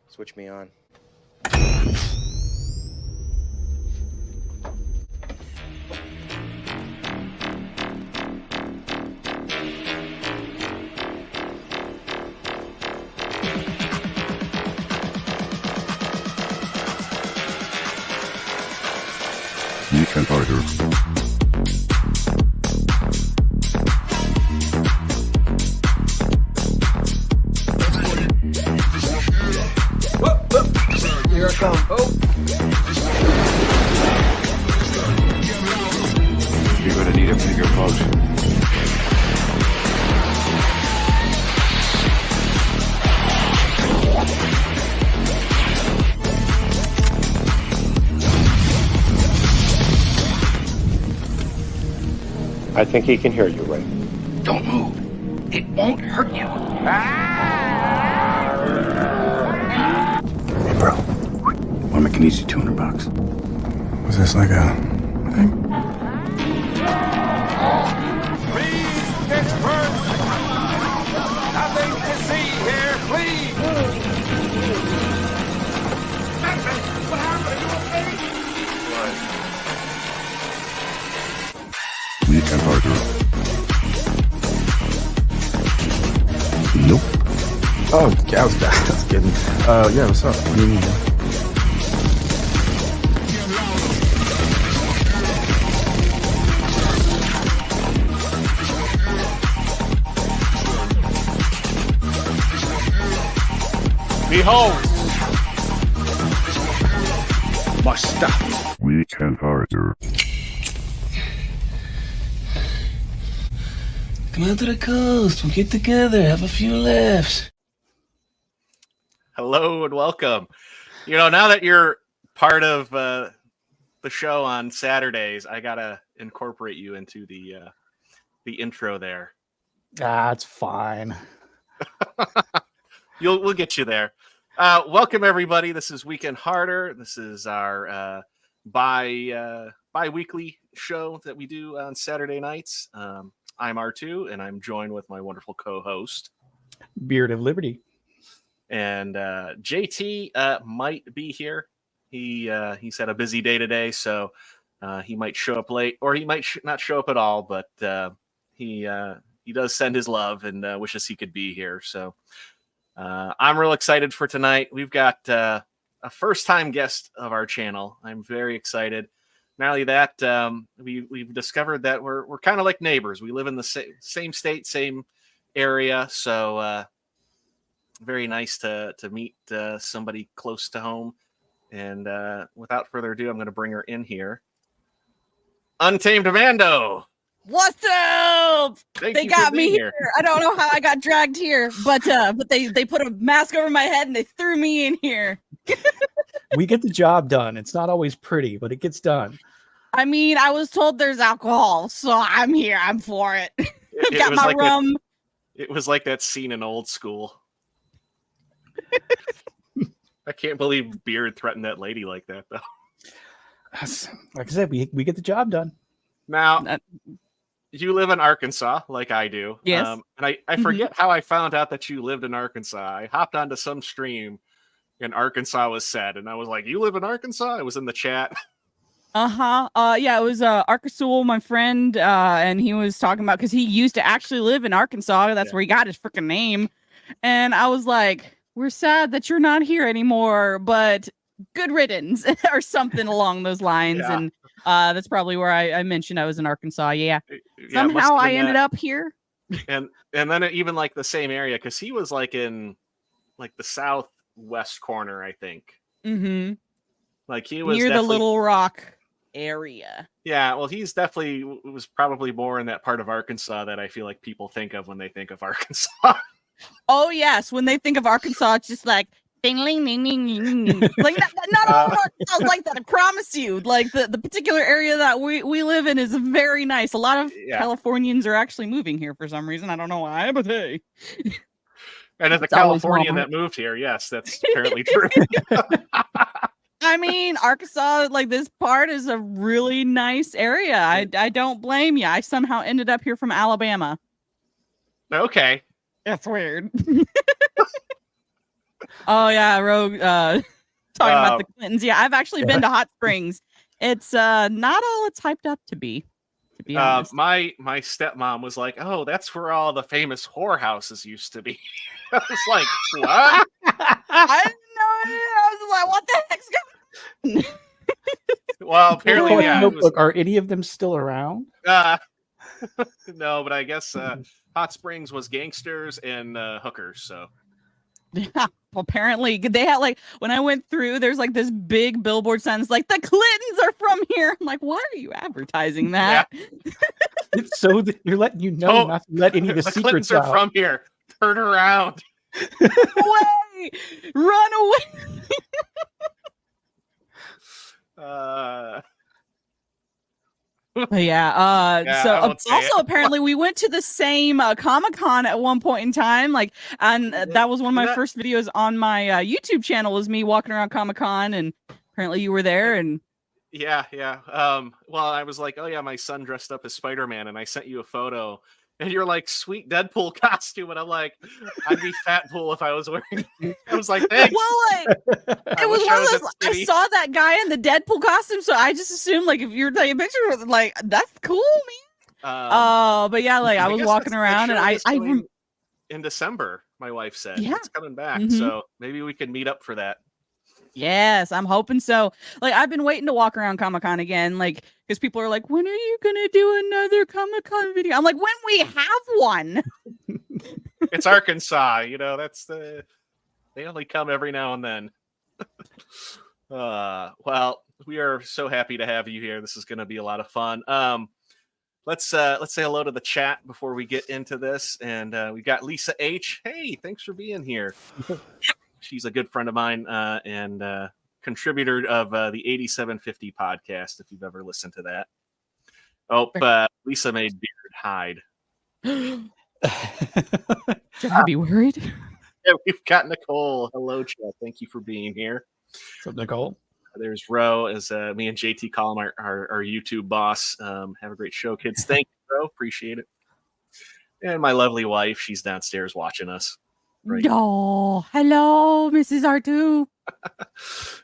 Switch me on. Weekend Harder. Here I come. Oh. You're gonna need a bigger boat. I think he can hear you, Ray. Don't move. It won't hurt you. Hey, bro. Wanna make an easy $200? Was this like a thing? Please, get first. Nothing to see here, please. What happened? Are you okay? Weekend Harder. Nope. Oh, yeah, I was kidding. Yeah, what's up? What do you mean? Behold, Must stop. Weekend Harder. Come out to the coast. We'll get together. Have a few laughs. Hello and welcome. You know, now that you're part of the show on Saturdays, I gotta incorporate you into the intro there. It's fine. We'll get you there. Welcome everybody. This is Weekend Harder. This is our bi-weekly show that we do on Saturday nights. I'm R2, and I'm joined with my wonderful co-host, Beard of Liberty. and JT might be here. He's had a busy day today, so he might show up late, or he might not show up at all. But he does send his love and wishes he could be here. So I'm real excited for tonight. We've got a first-time guest of our channel. I'm very excited. Not only that, we've discovered that we're kind of like neighbors. We live in the same state, same area, so very nice to meet somebody close to home. And without further ado, I'm going to bring her in here. Untamed Mando. What's up? They got me here. I don't know how I got dragged here, but they put a mask over my head and they threw me in here. We get the job done. It's not always pretty, but it gets done. I mean, I was told there's alcohol, so I'm here. I'm for it. I've got my rum. It was like that scene in Old School. I can't believe Beard threatened that lady like that, though. Like I said, we get the job done. Now, you live in Arkansas, like I do. Yes. And I forget how I found out that you lived in Arkansas. I hopped onto some stream and Arkansas was said, and I was like, you live in Arkansas? It was in the chat. Yeah, it was Arkansas, my friend, and he was talking about, because he used to actually live in Arkansas. That's where he got his freaking name. And I was like, we're sad that you're not here anymore, but good riddance or something along those lines. Yeah. And that's probably where I mentioned I was in Arkansas. Yeah. Somehow I ended up here. And then even like the same area, because he was like in like the southwest corner, I think. Mm-hmm. Like he was near the Little Rock area. Yeah, well, he's definitely was probably more in that part of Arkansas that I feel like people think of when they think of Arkansas. Oh yes, when they think of Arkansas, it's just like ding, ding, ding, ding, ding. Like not all of Arkansas is like that. I promise you. Like the particular area that we live in is very nice. A lot of Californians are actually moving here for some reason. I don't know why, but hey. And as a Californian that moved here, yes, that's apparently true. I mean, Arkansas, like this part is a really nice area. I don't blame you. I somehow ended up here from Alabama. Okay. That's weird. Oh yeah, Rogue talking about the Clintons. Yeah, I've actually been to Hot Springs. It's not all it's hyped up to be honest. My stepmom was like, "Oh, that's where all the famous whorehouses used to be." I was like, "What?" I didn't know it. I was like, "What the heck's going on?" Well, apparently, yeah. Notebook, are any of them still around? No, but I guess Hot Springs was gangsters and hookers. So Yeah, apparently they had like when I went through, there's like this big billboard signs like the Clintons are from here. I'm like, why are you advertising that? It's so that you're letting you know not to let any of the secrets Clintons are out. from here. Turn around. Away! Run away! So also apparently we went to the same Comic-Con at one point in time, like, and that was one of my first videos on my YouTube channel was me walking around Comic-Con, and apparently you were there. And yeah. Well, I was like, oh yeah, my son dressed up as Spider-Man, and I sent you a photo, and you're like, sweet Deadpool costume, and I'm like, I'd be Fatpool if I was wearing it. I was like, thanks. Well, it was one of those. I saw that guy in the Deadpool costume, so I just assumed like if you're taking a picture with, like, that's cool, man. But yeah, like I was walking around, and I in December, my wife said, yeah, it's coming back, so maybe we can meet up for that. Yes, I'm hoping so. Like, I've been waiting to walk around Comic-Con again, like, because people are like, when are you gonna do another Comic-Con video? I'm like, when we have one. It's Arkansas, that's they only come every now and then. Well, we are so happy to have you here. This is gonna be a lot of fun. Let's say hello to the chat before we get into this. And we got Lisa H. Hey, thanks for being here. She's a good friend of mine and contributor of the 8750 podcast, if you've ever listened to that. Oh, Lisa made Beard hide. Should I be worried? Yeah, we've got Nicole. Hello, chat. Thank you for being here. What's up, Nicole? There's Ro, as me and JT call him our YouTube boss. Have a great show, kids. Thank you, Ro. Appreciate it. And my lovely wife, she's downstairs watching us. Right. Oh, hello, Mrs. R2.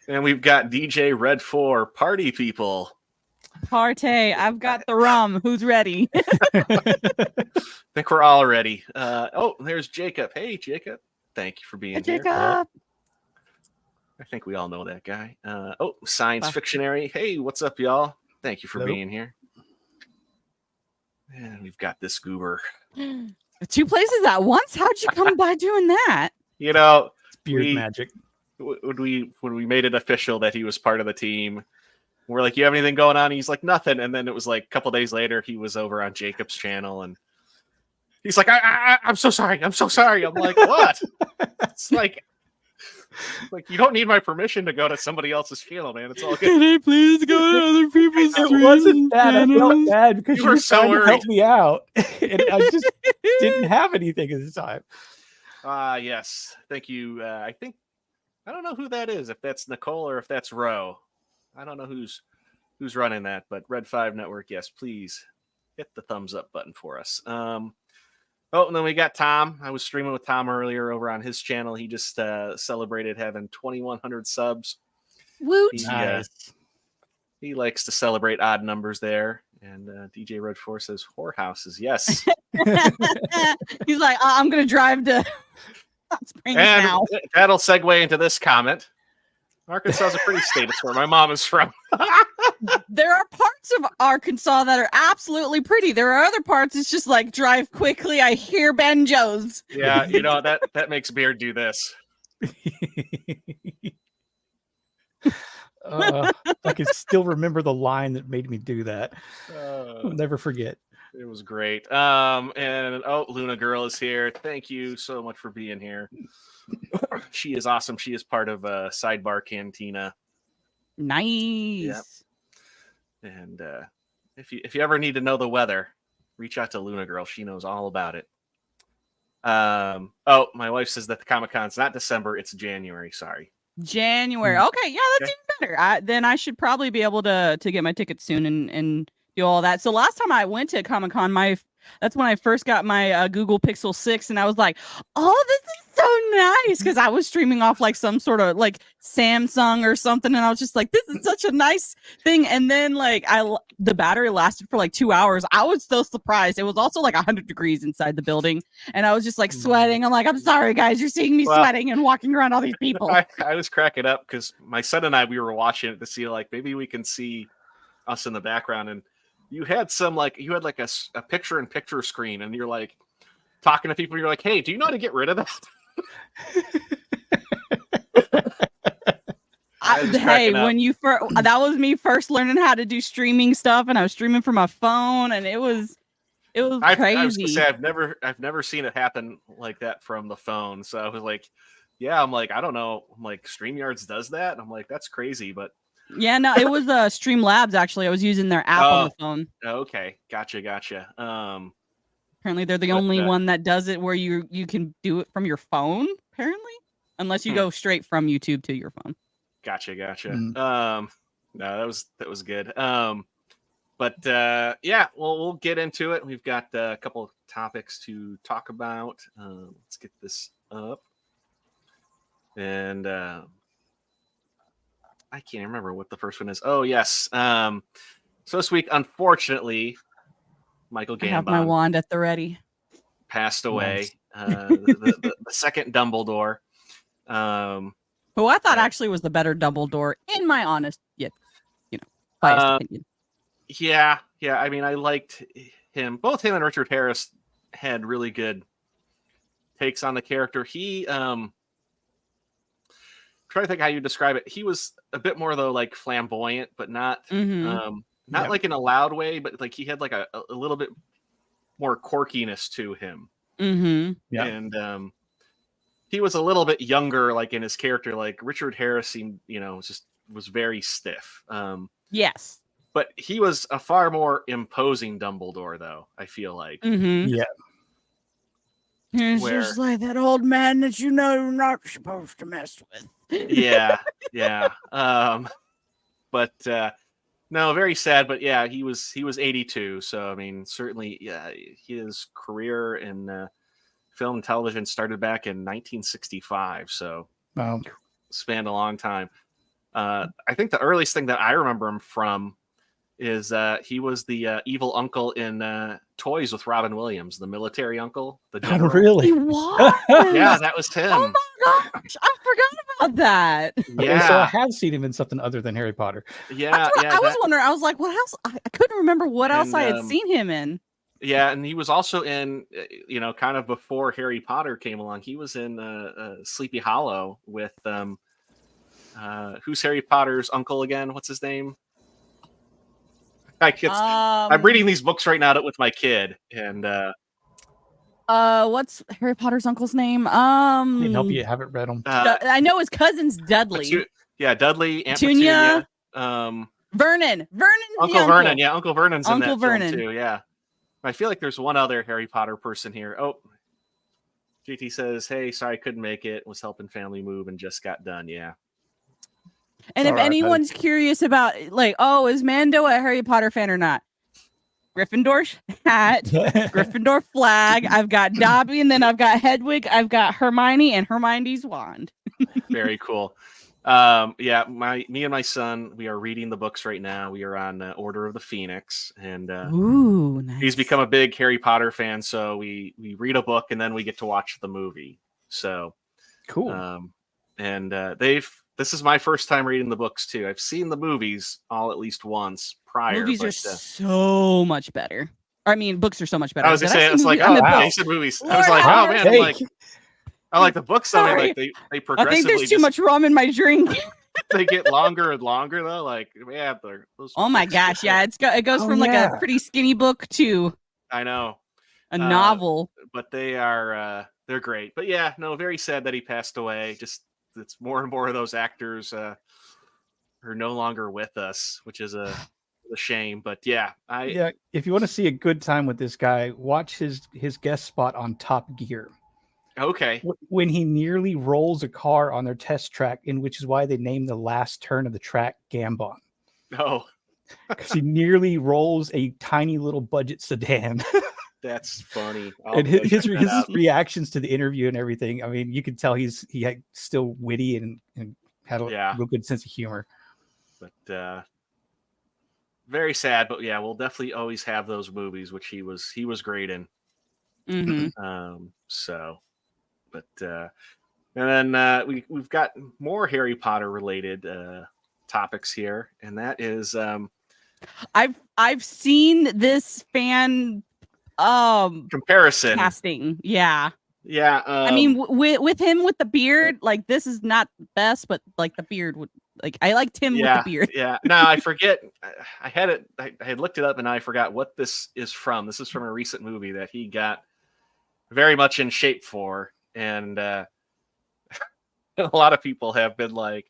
And we've got DJ Red 4, party people. Party. I've got the rum. Who's ready? I think we're all ready. There's Jacob. Hey, Jacob. Thank you for being here. Jacob. I think we all know that guy. Science Fictionary. Hey, what's up, y'all? Thank you for being here. And we've got this goober. 2 places at once? How'd you come by doing that? It's beard magic. When we made it official that he was part of the team, we're like, you have anything going on? He's like, nothing. And then it was like a couple days later, he was over on Jacob's channel, and he's like, I'm so sorry. I'm so sorry. I'm like, what? It's like you don't need my permission to go to somebody else's channel, man. It's all good. Can I please go to other people's It wasn't that. I felt bad because you you were were so trying worried. to help me out. And I just didn't have anything at the time. Yes. Thank you. I don't know who that is, if that's Nicole or if that's Ro. I don't know who's running that, but Red 5 Network, yes, please hit the thumbs up button for us. And then we got Tom. I was streaming with Tom earlier over on his channel. He just celebrated having 2,100 subs. Woot! He likes to celebrate odd numbers there. And DJ Red 4 says, whorehouses, yes. He's like, I'm going to drive to Hot Springs and now. That'll segue into this comment. Arkansas is a pretty state. It's where my mom is from. There are parts of Arkansas that are absolutely pretty. There are other parts it's just like drive quickly. I hear banjos. Yeah, that makes Beard do this. I can still remember the line that made me do that. I'll never forget. It was great. Luna Girl is here. Thank you so much for being here. She is awesome. She is part of Sidebar Cantina. Nice. Yep. And if you ever need to know the weather, reach out to Luna Girl. She knows all about it. My wife says that the Comic-Con's not December, it's January. Sorry. January. Okay, yeah, that's even better. Then I should probably be able to get my tickets soon and do all that. So last time I went to Comic-Con, that's when I first got my Google Pixel 6, and I was like, oh, this is so nice, because I was streaming off like some sort of like Samsung or something, and I was just like, this is such a nice thing. And then like the battery lasted for like 2 hours. I was so surprised. It was also like 100 degrees inside the building, and I was just like sweating. I'm like, I'm sorry guys, you're seeing me sweating and walking around all these people. I was cracking up because my son and I, we were watching it to see like maybe we can see us in the background, and you had a picture-in-picture screen, and you're like talking to people. You're like, "Hey, do you know how to get rid of that?" That was me first learning how to do streaming stuff, and I was streaming from my phone, and it was crazy. I was gonna say I've never seen it happen like that from the phone. So I was like, "Yeah," I'm like, "I don't know." I'm like, "StreamYards does that?" And I'm like, "That's crazy," but. Yeah, no, it was Streamlabs, actually. I was using their app on the phone. Okay, gotcha. Apparently, they're the only one that does it where you can do it from your phone, apparently. Unless you go straight from YouTube to your phone. Gotcha. No, that was good. But yeah, we'll get into it. We've got a couple of topics to talk about. Let's get this up. And I can't remember what the first one is. Oh, yes. So this week, unfortunately, Michael Gambon. I have my wand at the ready. Passed away. Nice. the second Dumbledore. Who I thought actually was the better Dumbledore, in my honest, biased opinion. Yeah. I mean, I liked him. Both him and Richard Harris had really good takes on the character. He try to think how you describe it. He was a bit more though like flamboyant, but not like in a loud way, but like he had like a little bit more quirkiness to him. Mm-hmm. Yeah. And he was a little bit younger, like in his character. Like Richard Harris seemed, was very stiff. Yes. But he was a far more imposing Dumbledore, though, I feel like. Mm-hmm. Yeah. He's just like that old man that you're not supposed to mess with. Yeah. But no, very sad. But yeah, he was 82. So I mean, certainly, yeah, his career in film and television started back in 1965. So spanned a long time. I think the earliest thing that I remember him from is he was the evil uncle in Toys with Robin Williams, the military uncle. The general. Really? He was? Yeah, that was him. Oh my gosh, I forgot about that. Yeah. So I have seen him in something other than Harry Potter. Yeah, I was wondering. I was like, what else? I couldn't remember what else I had seen him in. Yeah, and he was also in, kind of before Harry Potter came along. He was in Sleepy Hollow with who's Harry Potter's uncle again? What's his name? I'm reading these books right now with my kid, and what's Harry Potter's uncle's name? I can help you. Haven't read them. I know his cousin's Dudley. Dudley, Aunt Petunia, Vernon, Uncle Vernon. Yeah, Uncle Vernon's in Uncle that Vernon film too. Yeah, I feel like there's one other Harry Potter person here. Oh, JT says, "Hey, sorry, couldn't make it. Was helping family move and just got done." Yeah. And if anyone's curious about, like, is Mando a Harry Potter fan or not? Gryffindor hat, Gryffindor flag. I've got Dobby, and then I've got Hedwig. I've got Hermione and Hermione's wand. Very cool. Me and my son, we are reading the books right now. We are on Order of the Phoenix, and ooh, nice. He's become a big Harry Potter fan. So we read a book and then we get to watch the movie. So cool. This is my first time reading the books too. I've seen the movies all at least once prior. Movies are so much better. I mean, books are so much better. I was gonna say, it's like, they said movies. I was like, oh man, I like the books. I mean, like they progressively. I think there's too much rum in my drink. They get longer and longer though. Like, yeah, oh my gosh, yeah, it goes from like a pretty skinny book to I know a novel. But they're great. But yeah, no, very sad that he passed away. Just it's more and more of those actors are no longer with us, which is a shame. But yeah, if you want to see a good time with this guy, watch his guest spot on Top Gear. Okay. When he nearly rolls a car on their test track, which is why they named the last turn of the track Gambon. Oh. because he nearly rolls a tiny little budget sedan. That's funny. And his reactions to the interview and everything. I mean, you could tell he had still witty and had a real good sense of humor. But very sad. But yeah, we'll definitely always have those movies, which he was great in. And then we've got more Harry Potter related topics here, and that is I've seen this fan comparison casting. Yeah. I mean, with him with the beard, like this is not best, but like the beard would like I liked him with the beard. No, I forget. I had looked it up and I forgot what this is from. This is from a recent movie that he got very much in shape for, and a lot of people have been like,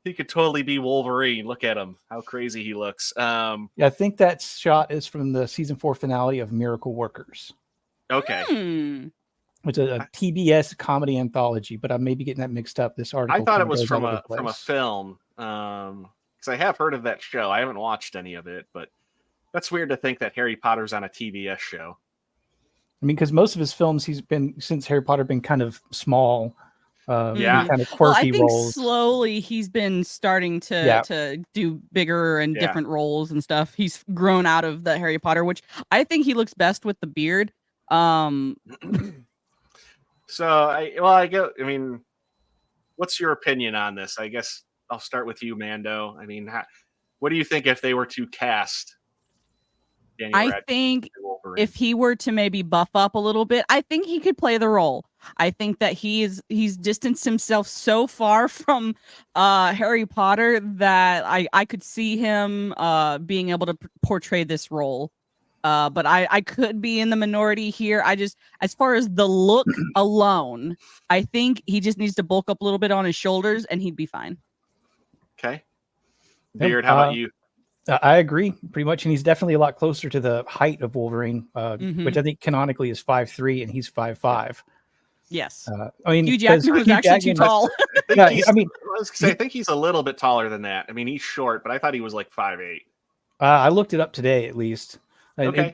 he could totally be Wolverine. Look at him, how crazy he looks. I think that shot is from the season 4 finale of Miracle Workers. Okay. It's a TBS comedy anthology, but I may be getting that mixed up. This article. I thought it was from a film, because I have heard of that show. I haven't watched any of it, but that's weird to think that Harry Potter's on a TBS show. I mean, because most of his films, since Harry Potter, been kind of small, kind of quirky I think roles. Slowly, he's been starting to do bigger and different roles and stuff. He's grown out of the Harry Potter, which I think he looks best with the beard. I mean, what's your opinion on this? I guess I'll start with you, Mando. I mean, what do you think if they were to cast Daniel Radcliffe? Think if he were to maybe buff up a little bit, I think he could play the role. I think that he's distanced himself so far from Harry Potter that I could see him being able to portray this role. But I could be in the minority here. As far as the look alone, I think he just needs to bulk up a little bit on his shoulders and he'd be fine. Okay. Beard, how about you? I agree pretty much. And he's definitely a lot closer to the height of Wolverine, which I think canonically is 5'3" and he's 5'5". Yes. I mean, Hugh Jackman was actually too tall. I think he's a little bit taller than that. I mean, he's short, but I thought he was like 5'8". I looked it up today, at least.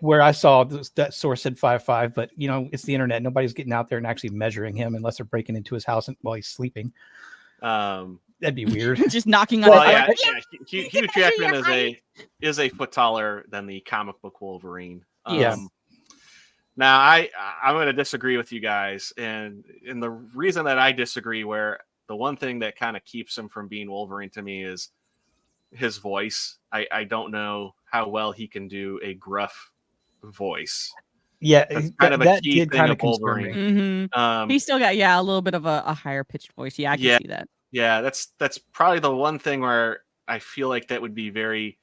Where I saw that source said 5'5", but it's the internet. Nobody's getting out there and actually measuring him unless they're breaking into his house while he's sleeping. That'd be weird. Just knocking on his door. Hugh Jackman is a foot taller than the comic book Wolverine. Now I'm going to disagree with you guys, and the reason that I disagree, where the one thing that kind of keeps him from being Wolverine to me is his voice. I don't know how well he can do a gruff voice. Yeah, that's kind of a key thing of Wolverine. He's still got a little bit of a higher pitched voice. I can see that. Yeah, that's probably the one thing where I feel like that would be very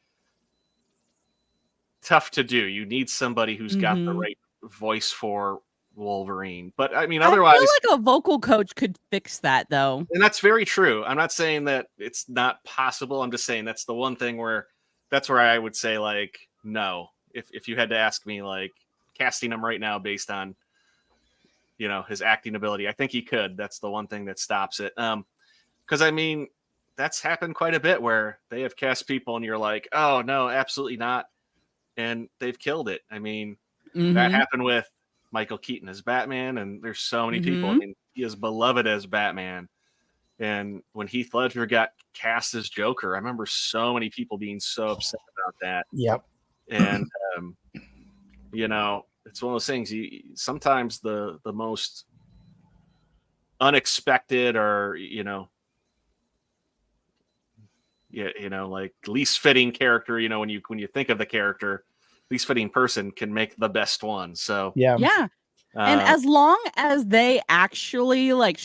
tough to do. You need somebody who's got the right voice for Wolverine. But I mean, otherwise, I feel like a vocal coach could fix that, though. And that's very true. I'm not saying that it's not possible. I'm just saying that's the one thing where I would say, like, no. If you had to ask me, like, casting him right now based on, his acting ability, I think he could. That's the one thing that stops it. Because I mean, that's happened quite a bit where they have cast people and you're like, oh no, absolutely not, and they've killed it. I mean, that happened with Michael Keaton as Batman, and there's so many people. I mean, he is beloved as Batman, and when Heath Ledger got cast as Joker, I remember so many people being so upset about that. Yep. And it's one of those things. Sometimes the most unexpected or like least fitting character, when you think of the character, least fitting person can make the best one. So and as long as they actually like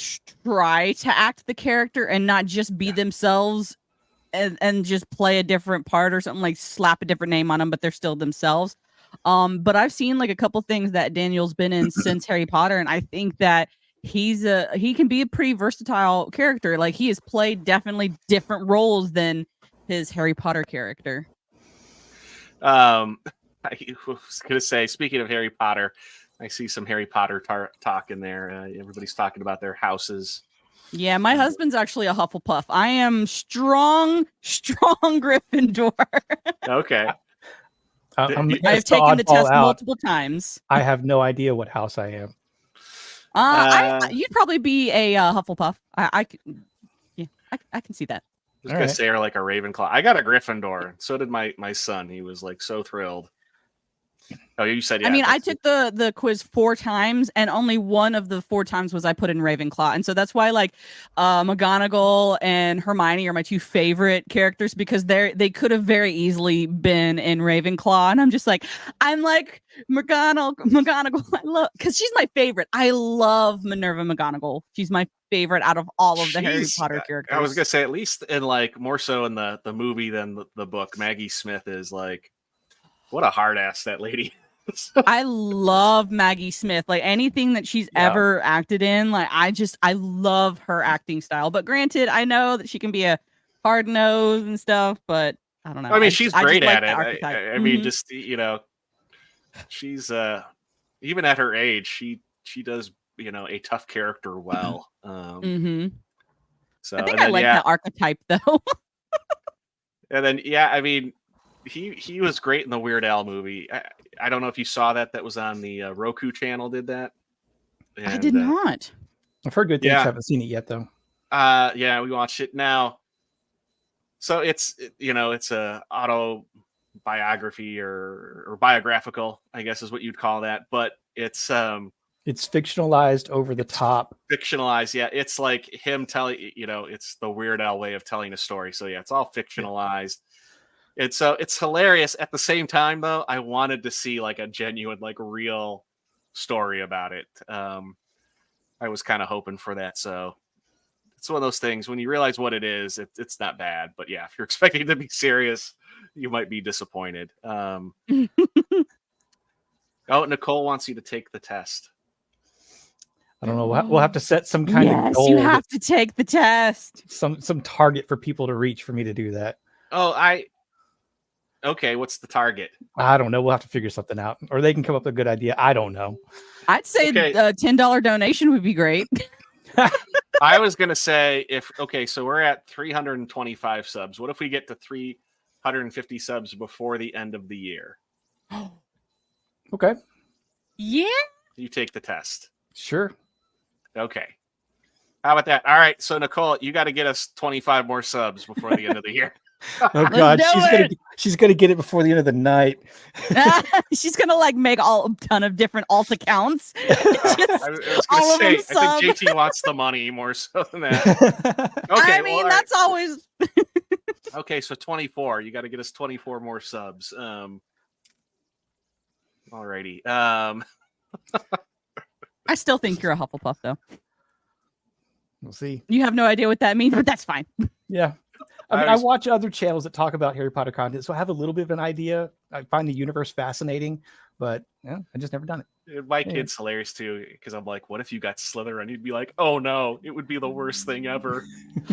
try to act the character and not just be themselves and just play a different part or something, like slap a different name on them, but they're still themselves. But I've seen like a couple things that Daniel's been in since Harry Potter, and I think that he can be a pretty versatile character. Like he has played definitely different roles than his Harry Potter character. I was gonna say, speaking of Harry Potter, I see some Harry Potter talk in there. Everybody's talking about their houses Yeah, my husband's actually a Hufflepuff. I am strong Gryffindor. Okay. I've taken the test multiple times. I have no idea what house I am. You'd probably be a Hufflepuff. I can see that. I was gonna say or like a Ravenclaw. I got a Gryffindor. So did my son. He was like so thrilled. Oh, you said yeah. I mean, I took the quiz 4 times, and only one of the 4 times was I put in Ravenclaw, and so that's why like McGonagall and Hermione are my 2 favorite characters because they could have very easily been in Ravenclaw, and I'm like McGonagall. I love because she's my favorite. I love Minerva McGonagall. She's my favorite out of all of the Harry Potter characters. I was gonna say at least in like more so in the movie than the book. Maggie Smith is like. What a hard ass that lady is. I love Maggie Smith. Like anything that she's ever acted in, like I love her acting style. But granted, I know that she can be a hard nose and stuff, but I don't know. I mean, she's great at it. I mean, just she's even at her age, she does a tough character well. So I think I like that archetype though. And then I mean. He was great in the Weird Al movie. I don't know if you saw that. That was on the Roku channel. Did that? And, I did not. I've heard good things. Haven't seen it yet though. Yeah, we watched it now. So it's a autobiography or biographical, I guess is what you'd call that. But it's fictionalized, over the top. Fictionalized, yeah. It's like him telling. It's the Weird Al way of telling a story. So yeah, it's all fictionalized. It's hilarious. At the same time, though, I wanted to see like a genuine, like real story about it. I was kind of hoping for that. So it's one of those things when you realize what it is, it's not bad. But yeah, if you're expecting it to be serious, you might be disappointed. Oh, Nicole wants you to take the test. I don't know. We'll have to set some kind of goal. You have to take the test. Some target for people to reach for me to do that. Oh, okay, what's the target? I don't know. We'll have to figure something out. Or they can come up with a good idea. I don't know. I'd say a $10 donation would be great. I was going to say, so we're at 325 subs. What if we get to 350 subs before the end of the year? Okay. Yeah. You take the test. Sure. Okay. How about that? All right. So, Nicole, you got to get us 25 more subs before the end of the year. Oh God, she's gonna get it before the end of the night. She's gonna like make a ton of different alt accounts. I was gonna say, I think JT wants the money more so than that. Okay, I mean that's always okay. So 24, you got to get us 24 more subs. Alrighty. I still think you're a Hufflepuff, though. We'll see. You have no idea what that means, but that's fine. Yeah. I watch other channels that talk about Harry Potter content, so I have a little bit of an idea. I find the universe fascinating, but I just never done it. My kid's hilarious too, because I'm like, what if you got Slytherin? You'd be like, oh no, it would be the worst thing ever.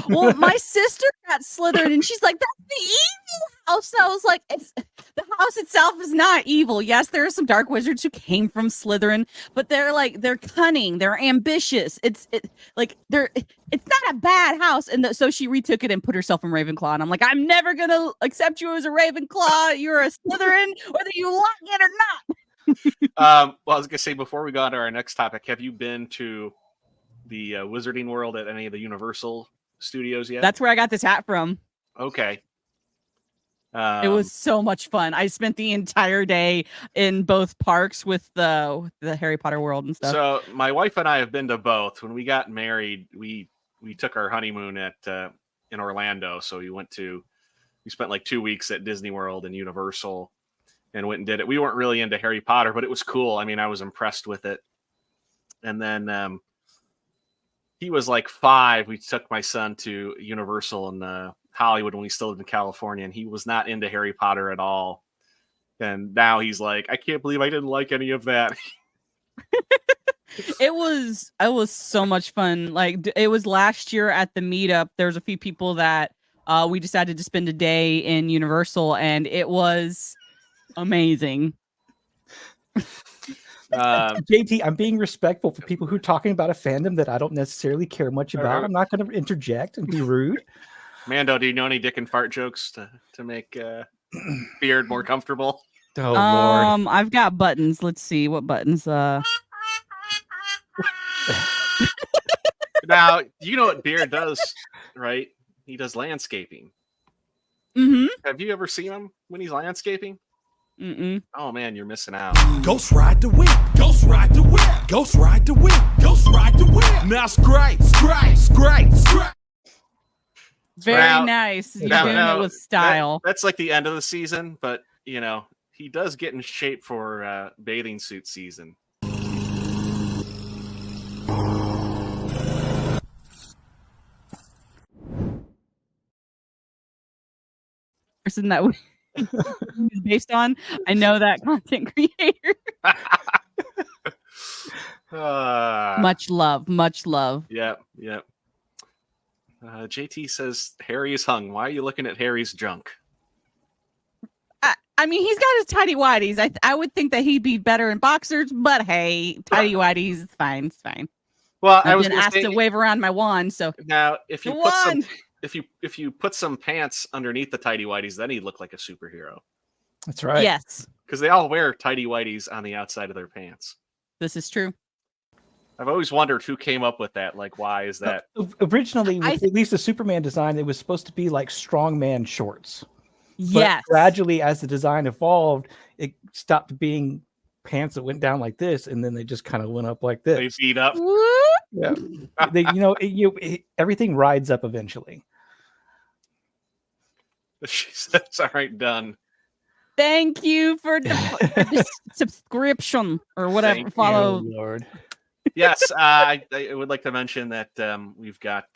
Well, my sister got Slytherin, and she's like, that's the evil house. And I was like, the house itself is not evil. Yes, there are some dark wizards who came from Slytherin, but they're cunning, they're ambitious. It's not a bad house. And so she retook it and put herself in Ravenclaw. And I'm like, I'm never gonna accept you as a Ravenclaw. You're a Slytherin, whether you like it or not. Well, I was gonna say before we go on to our next topic, have you been to the Wizarding World at any of the Universal Studios yet? That's where I got this hat from. Okay. It was so much fun. I spent the entire day in both parks with the Harry Potter World and stuff. So my wife and I have been to both. When we got married, we took our honeymoon in Orlando. So we spent like 2 weeks at Disney World and Universal. And went and did it. We weren't really into Harry Potter, but it was cool. I mean, I was impressed with it. And then he was like 5. We took my son to Universal in Hollywood when we still lived in California, and he was not into Harry Potter at all. And now he's like, I can't believe I didn't like any of that. It was so much fun. Like it was last year at the meetup. There's a few people that we decided to spend a day in Universal, and it was amazing. JT, I'm being respectful for people who are talking about a fandom that I don't necessarily care much about. I'm not going to interject and be rude. Mando, do you know any dick and fart jokes to make Beard more comfortable? Oh Lord! I've got buttons. Let's see what buttons. Now you know what Beard does, right? He does landscaping. Mm-hmm. Have you ever seen him when he's landscaping? Mm-mm. Oh man, you're missing out. Ghost ride the whip. Ghost ride the whip. Ghost ride the whip. Ghost ride the whip. Now scrape. Very nice. You're doing it with style. That's like the end of the season, but you know he does get in shape for bathing suit season. Person that is based on. I know that content creator. Much love. Yep. JT says Harry is hung. Why are you looking at Harry's junk? I mean, he's got his tidy whities. I would think that he'd be better in boxers, but hey, tidy whities, it's fine. It's fine. Well, I've been asked to wave around my wand, so now if you put some pants underneath the tidy whities, then he'd look like a superhero. That's right. Yes, because they all wear tidy whities on the outside of their pants. This is true. I've always wondered who came up with that. Like, why is that? Originally, with at least the Superman design, it was supposed to be like strongman shorts. Yes. But gradually, as the design evolved, it stopped being pants that went down like this, and then they just kind of went up like this. They feed up. Yeah. Everything rides up eventually. She says, "All right, done." Thank you for the subscription or whatever. Follow. Lord. Yes, I would like to mention that we've got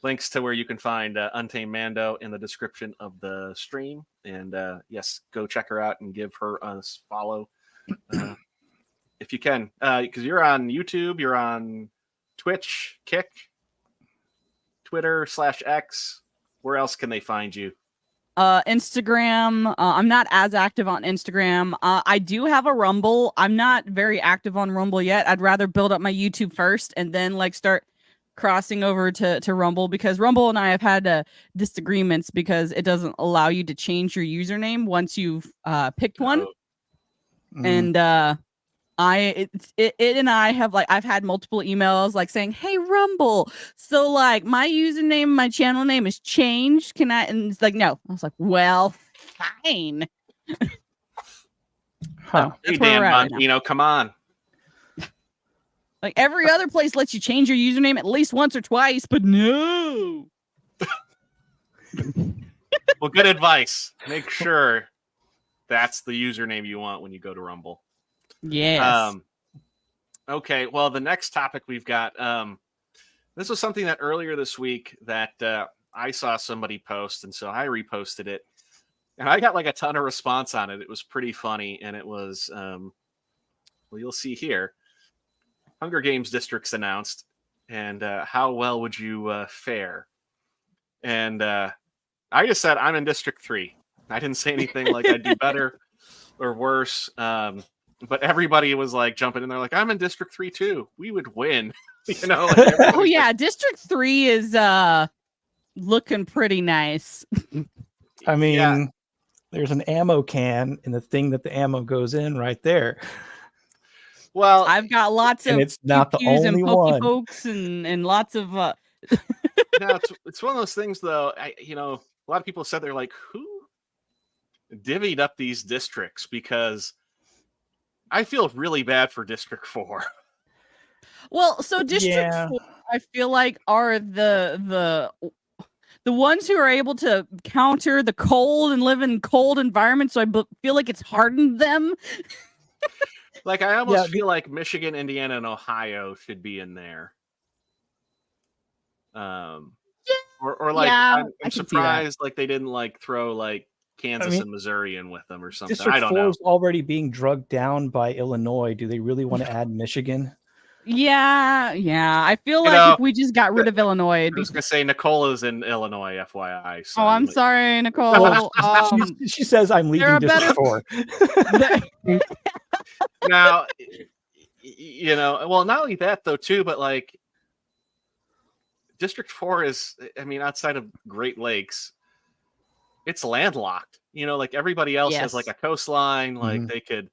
links to where you can find Untamed Mando in the description of the stream. And yes, go check her out and give her a follow if you can. Because you're on YouTube, you're on Twitch, Kick, Twitter /X. Where else can they find you? Instagram. I'm not as active on Instagram. I do have a Rumble. I'm not very active on Rumble yet. I'd rather build up my YouTube first and then start crossing over to Rumble, because Rumble and I have had disagreements because it doesn't allow you to change your username once you've picked one. And it and I have I've had multiple emails saying, "Hey Rumble, so my username, my channel name is changed. Can I?" And it's no. I was like, "Well, fine." Huh? Hey Dan Bongino, come on. Every other place lets you change your username at least once or twice, but no. Well, good advice. Make sure that's the username you want when you go to Rumble. Yes. Okay. Well, the next topic we've got. This was something that earlier this week that I saw somebody post, and so I reposted it, and I got a ton of response on it. It was pretty funny, and it was well, you'll see here. Hunger Games districts announced, and how well would you fare? And I just said I'm in District 3. I didn't say anything I'd do better or worse. But everybody was jumping in there I'm in District 3 too. We would win. Oh yeah, District 3 is looking pretty nice. I mean, there's an ammo can and the thing that the ammo goes in right there. Well, I've got lots of and it's not the only one. Folks and lots of no, it's one of those things though. A lot of people said they're who divvied up these districts, because I feel really bad for District 4. Well, so District 4, I feel are the ones who are able to counter the cold and live in cold environments. So I feel it's hardened them. I almost feel Michigan, Indiana, and Ohio should be in there. I'm surprised they didn't throw Kansas and Missouri in with them or something. District I don't 4 know. is already being drugged down by Illinois. Do they really want to add Michigan? Yeah. I feel like if we just got rid of Illinois, I was gonna say Nicola's in Illinois, FYI. So oh, I'm sorry, Nicole. She says I'm leaving District 4. Now, well, not only that though, too, but like District 4 is, I mean, outside of Great Lakes, it's landlocked. Like everybody else has like a coastline. Like they could,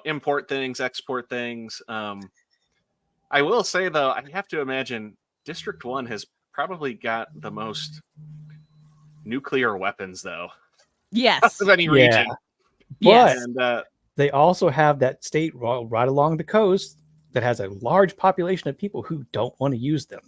import things, export things. I will say though, I have to imagine District 1 has probably got the most nuclear weapons though. Yes. Of any region. Yes. And they also have that state right along the coast that has a large population of people who don't want to use them.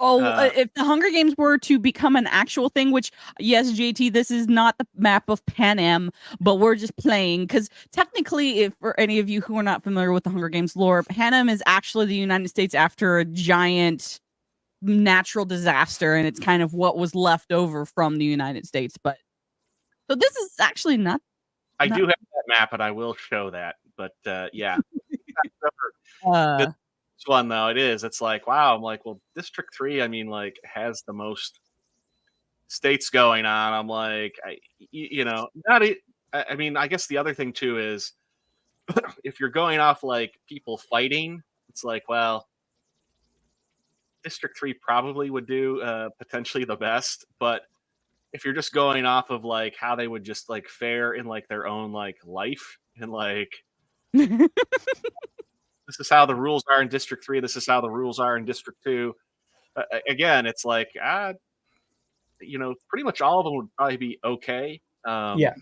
If the Hunger Games were to become an actual thing, which, yes, JT, this is not the map of Panem, but we're just playing. Because technically, if for any of you who are not familiar with the Hunger Games lore, Panem is actually the United States after a giant natural disaster. And it's kind of what was left over from the United States. But so this is actually not. I do have that map, and I will show that. But yeah. This one though, it is. It's like, wow. I'm like, well, District 3, I mean, like, has the most states going on. I'm like, I mean, I guess the other thing too is if you're going off like people fighting, it's like, well, District 3 probably would do potentially the best, but if you're just going off of like how they would just like fare in like their own like life and like this is how the rules are in District 3. This is how the rules are in District 2. Again, it's like, pretty much all of them would probably be okay. Yeah.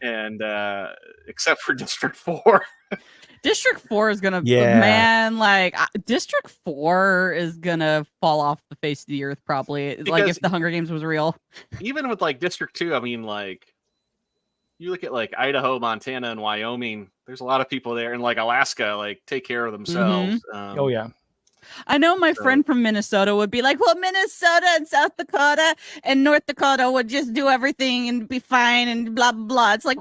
And except for District 4. District 4 is going to, District 4 is going to fall off the face of the earth probably. Because like if the Hunger Games was real. Even with like District 2, I mean, like, you look at like Idaho, Montana, and Wyoming, there's a lot of people there, and like Alaska, like take care of themselves. Oh yeah. I know my friend from Minnesota would be like, well, Minnesota and South Dakota and North Dakota would just do everything and be fine and blah, blah, blah. It's like,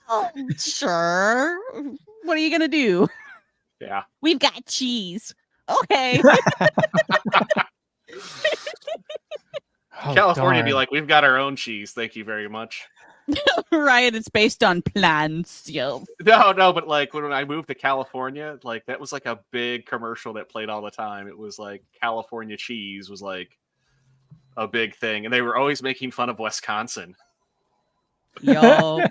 well, sure. What are you going to do? Yeah. We've got cheese. Okay. California would be like, we've got our own cheese. Thank you very much. Right, it's based on plants. Yo. No, but like when I moved to California, like that was like a big commercial that played all the time. It was like California cheese was like a big thing, and they were always making fun of Wisconsin. Yo,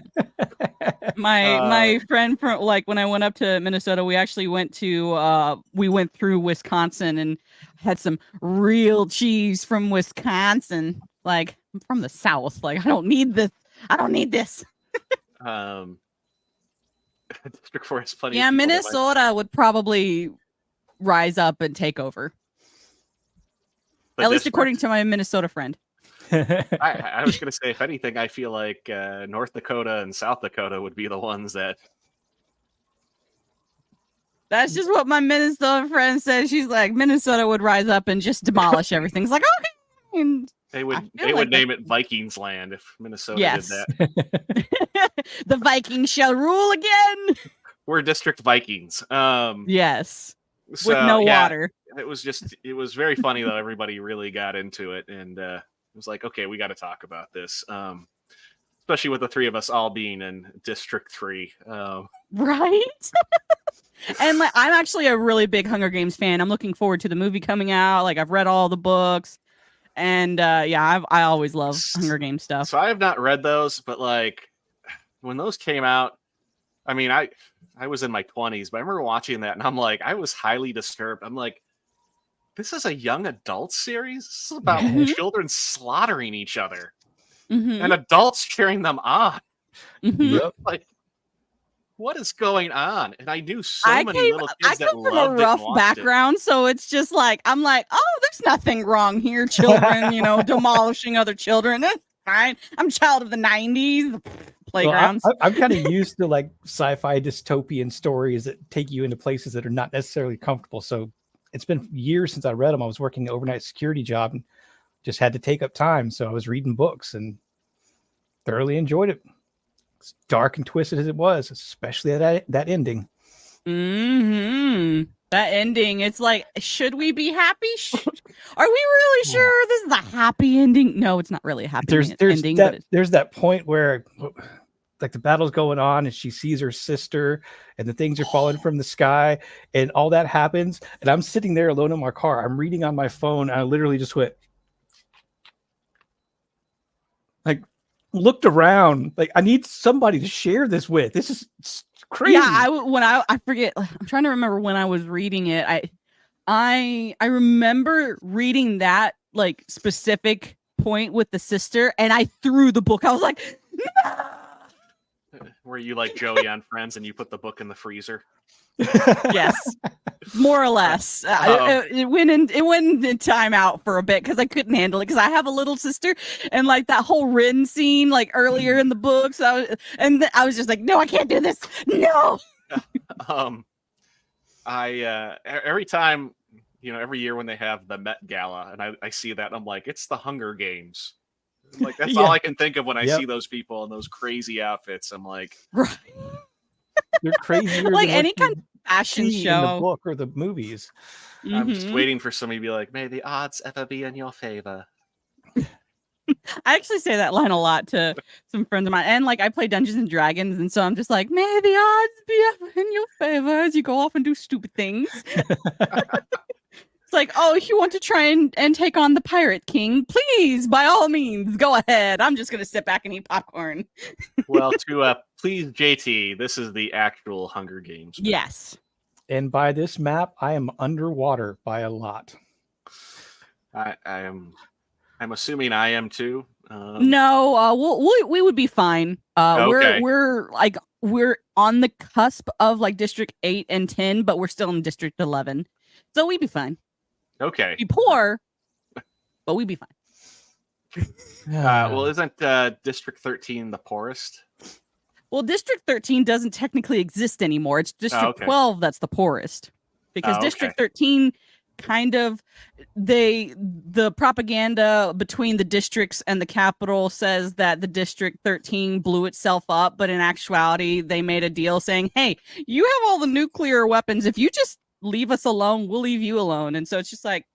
my friend from like when I went up to Minnesota, we actually went through Wisconsin and had some real cheese from Wisconsin. Like I'm from the South. Like I don't need this. District 4 has plenty. Yeah, Minnesota would probably rise up and take over. At least according to my Minnesota friend. I was going to say, if anything, I feel like North Dakota and South Dakota would be the ones that. That's just what my Minnesota friend said. She's like, Minnesota would rise up and just demolish everything. It's like, okay. And they would name it Vikings land if Minnesota did that. The Vikings shall rule again. We're District Vikings. Yes. So, with no water. It was very funny though. Everybody really got into it, and it was like, okay, we got to talk about this. Especially with the three of us all being in District 3. Right? And like, I'm actually a really big Hunger Games fan. I'm looking forward to the movie coming out. Like I've read all the books. And I always love Hunger Games stuff. So I have not read those, but like when those came out, I mean, I was in my 20s, but I remember watching that and I'm like, I was highly disturbed. I'm like, this is a young adult series? This is about children slaughtering each other and adults cheering them on. Yep. Like, what is going on? And I knew many little kids that loved it. I come from a rough background, so it's just like, I'm like, oh, there's nothing wrong here. Children, demolishing other children. That's fine. I'm a child of the 90s. Playgrounds. Well, I'm kind of used to like sci-fi dystopian stories that take you into places that are not necessarily comfortable. So it's been years since I read them. I was working an overnight security job and just had to take up time. So I was reading books and thoroughly enjoyed it. As dark and twisted as it was, especially that ending. Mm-hmm. That ending, it's like, should we be happy? Are we really sure this is a happy ending? No, it's not really a happy ending. There's that point where like the battle's going on and she sees her sister and the things are falling from the sky and all that happens. And I'm sitting there alone in my car. I'm reading on my phone. And I literally just went, like, looked around. Like, I need somebody to share this with. This is crazy. Yeah, I forget. I'm trying to remember when I was reading it. I remember reading that like specific point with the sister, and I threw the book. I was like, no! Were you like Joey on Friends, and you put the book in the freezer? Yes, more or less. It went in timeout for a bit because I couldn't handle it because I have a little sister, and like that whole Rin scene like earlier in the book. So I was just like, no, I can't do this. No. Every time, every year when they have the Met Gala, and I see that, I'm like, it's the Hunger Games. Like that's all I can think of when I see those people in those crazy outfits. I'm like, right. They're crazier like than any kind of fashion show in the book or the movies. I'm just waiting for somebody to be like, may the odds ever be in your favor. I actually say that line a lot to some friends of mine, and like I play Dungeons and Dragons, and so I'm just like, may the odds be ever in your favor as you go off and do stupid things. It's like, oh, if you want to try and take on the Pirate King, please, by all means, go ahead. I'm just gonna sit back and eat popcorn. Well, to please JT, this is the actual Hunger Games. Yes. And by this map, I am underwater by a lot. I'm assuming I am too. No, we would be fine. Okay. We're on the cusp of like District 8 and 10, but we're still in District 11, so we'd be fine. Okay. Be poor, but we'd be fine. Well, isn't District 13 the poorest? Well, District 13 doesn't technically exist anymore. It's District 12 that's the poorest, because District 13 kind of the propaganda between the districts and the capital says that the District 13 blew itself up, but in actuality they made a deal saying, hey, you have all the nuclear weapons, if you just leave us alone, we'll leave you alone. And so it's just like,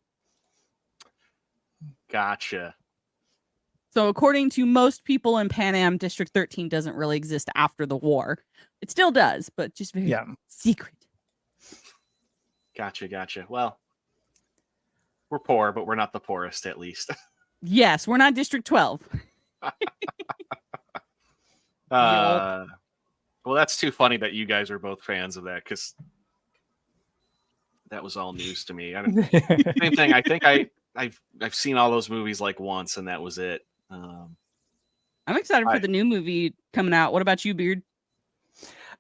gotcha. So according to most people in Pan Am, District 13 doesn't really exist after the war. It still does, but just very secret. Gotcha. Well, we're poor, but we're not the poorest, at least. Yes, we're not District 12. Well, that's too funny that you guys are both fans of that, because that was all news to me. Same thing. I think I've seen all those movies like once, and that was it. I'm excited for the new movie coming out. What about you, Beard?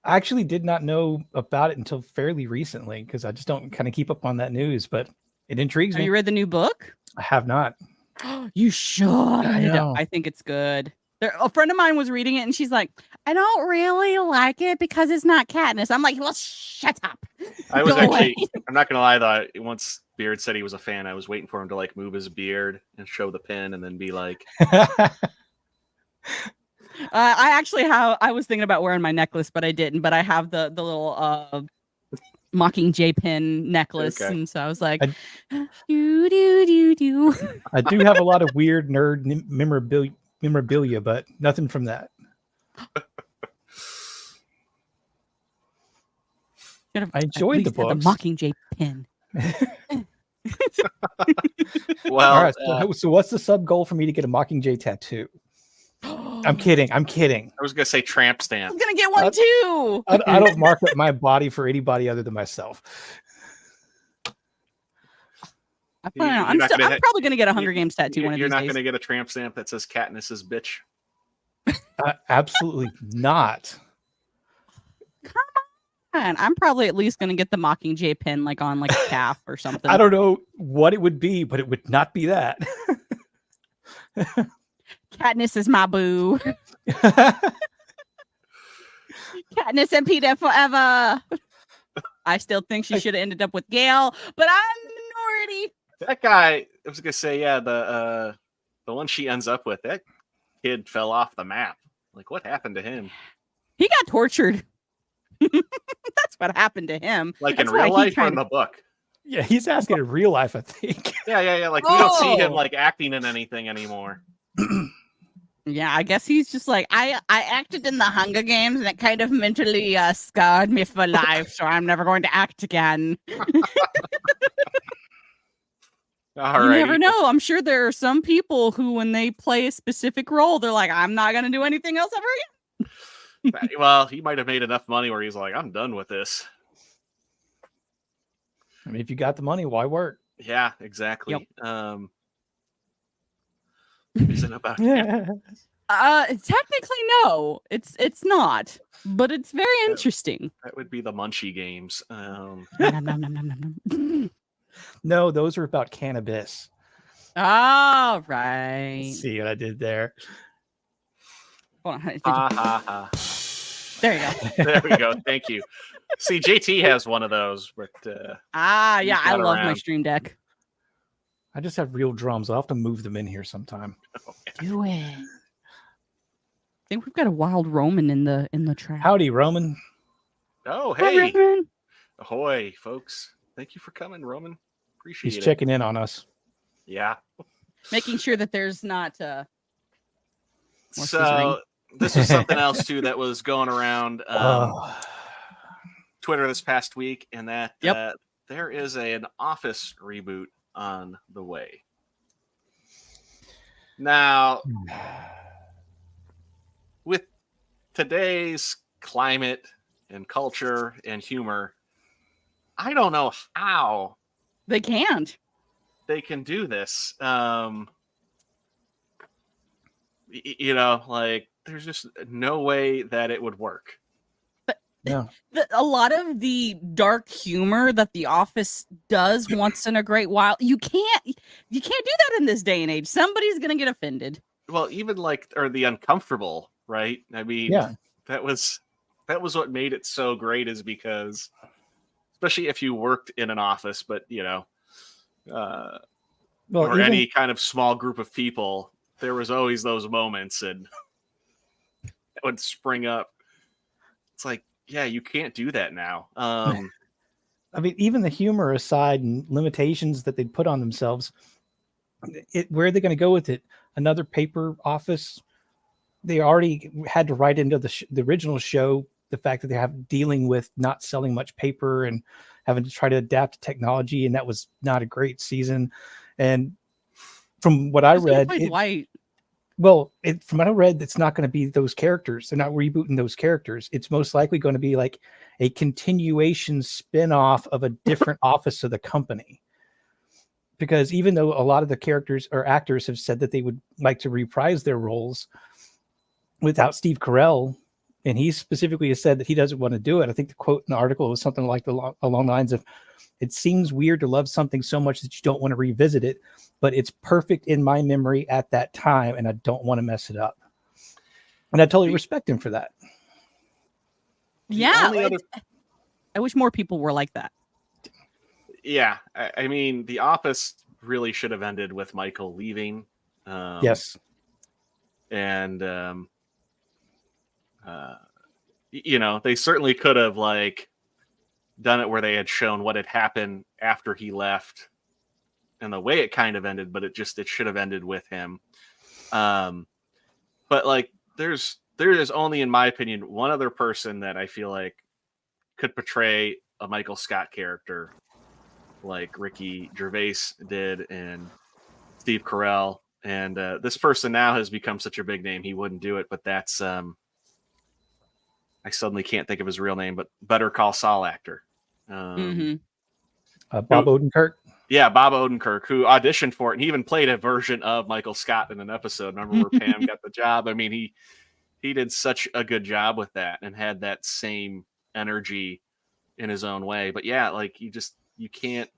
I actually did not know about it until fairly recently because I just don't kind of keep up on that news, but it intrigues me. Have you read the new book? I have not. You should. I think it's good. A friend of mine was reading it and she's like, I don't really like it because it's not Katniss. I'm like, well, shut up. I'm not gonna lie though. Once Beard said he was a fan, I was waiting for him to like move his beard and show the pin and then be like, I was thinking about wearing my necklace, but I didn't. But I have the little Mockingjay pin necklace, and so I was like, I do have a lot of weird nerd memorabilia, but nothing from that. I enjoyed the books. The Mockingjay pin. Well, all right, so what's the sub goal for me to get a Mockingjay tattoo? I'm kidding. I was gonna say tramp stamp. I was gonna get one too. I don't market my body for anybody other than myself. I'm probably gonna get a Hunger Games tattoo one of these days. You're not gonna get a tramp stamp that says Katniss's bitch. Absolutely not. Come on. I'm probably at least gonna get the Mockingjay pin like on like a calf or something. I don't know what it would be, but it would not be that. Katniss is my boo. Katniss and Peter forever. I still think she should have ended up with Gale, but I'm the minority. That guy, I was gonna say, the one she ends up with, that kid fell off the map. Like, what happened to him? He got tortured. That's what happened to him. Like That's in real why he life or in the book? Yeah, he's asking in real life, I think. Yeah. Like we don't see him Oh. like acting in anything anymore. Yeah, I guess he's just like, I acted in the Hunger Games and it kind of mentally scarred me for life, so I'm never going to act again. You never know. I'm sure there are some people who, when they play a specific role, they're like, I'm not going to do anything else ever again. Well, he might have made enough money where he's like, I'm done with this. I mean, if you got the money, why work? Yeah, exactly. Yep. Is it about him? Technically, no, it's not, but it's very interesting. That would be the Munchie games. Nom, nom, nom, nom, nom, nom. No, those are about cannabis. All right. See what I did there? Hold on. Ha ha ha. There you go. There we go. Thank you. See, JT has one of those, but yeah, I love my Stream Deck. I just have real drums. I'll have to move them in here sometime. Do it. I think we've got a wild Roman in the trap. Howdy, Roman. Oh, Hi, hey. Roman. Ahoy, folks. Thank you for coming, Roman. Appreciate it. He's checking in on us. Yeah. Making sure that there's not more so this was something else too that was going around Twitter this past week, and that there is an Office reboot on the way. Now, with today's climate and culture and humor, I don't know how they can't. They can do this. You know, like there's just no way that it would work. But yeah. A lot of the dark humor that The Office does once in a great while, you can't do that in this day and age. Somebody's gonna get offended. Well, even or the uncomfortable, right? I mean, that was what made it so great, is because, especially if you worked in an office, but you know, or any kind of small group of people, there was always those moments, and it would spring up. It's like, yeah, you can't do that now. I mean, even the humor aside and limitations that they put on themselves, where are they going to go with it? Another paper office? They already had to write into the original show the fact that they have dealing with not selling much paper and having to try to adapt to technology, and that was not a great season. And from what I read, from what I read, it's not going to be those characters. They're not rebooting those characters. It's most likely going to be like a continuation spin-off of a different office of the company. Because even though a lot of the characters or actors have said that they would like to reprise their roles without Steve Carell, and he specifically has said that he doesn't want to do it. I think the quote in the article was something like along the lines of, "It seems weird to love something so much that you don't want to revisit it, but it's perfect in my memory at that time, and I don't want to mess it up." And I totally respect him for that. Yeah, I wish more people were like that. Yeah, I mean, The Office really should have ended with Michael leaving. Yes. And, you know, they certainly could have done it where they had shown what had happened after he left and the way it kind of ended, but it should have ended with him. But there is only, in my opinion, one other person that I feel like could portray a Michael Scott character like Ricky Gervais did and Steve Carell. And this person now has become such a big name, he wouldn't do it. But that's, I suddenly can't think of his real name, but Better Call Saul actor. Bob Odenkirk. Yeah, Bob Odenkirk, who auditioned for it. And he even played a version of Michael Scott in an episode. Remember where Pam got the job? I mean, he did such a good job with that and had that same energy in his own way. But yeah, you can't.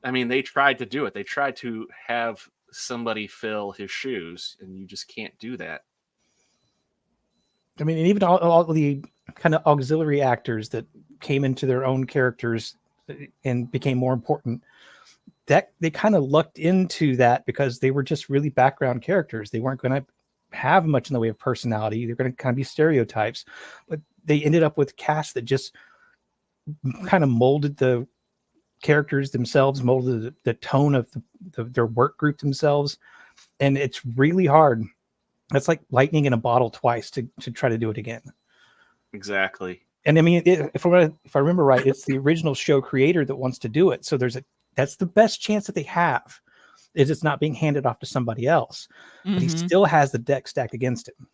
I mean, they tried to do it. They tried to have somebody fill his shoes, and you just can't do that. I mean, and even all the kind of auxiliary actors that came into their own characters and became more important, that they kind of lucked into that because they were just really background characters. They weren't going to have much in the way of personality. They're going to kind of be stereotypes, but they ended up with cast that just kind of molded the characters themselves, molded the tone of their work group themselves, and it's really hard. That's like lightning in a bottle twice to try to do it again. Exactly. And I mean, if I remember right, it's the original show creator that wants to do it. So that's the best chance that they have, is it's not being handed off to somebody else. But he still has the deck stacked against him.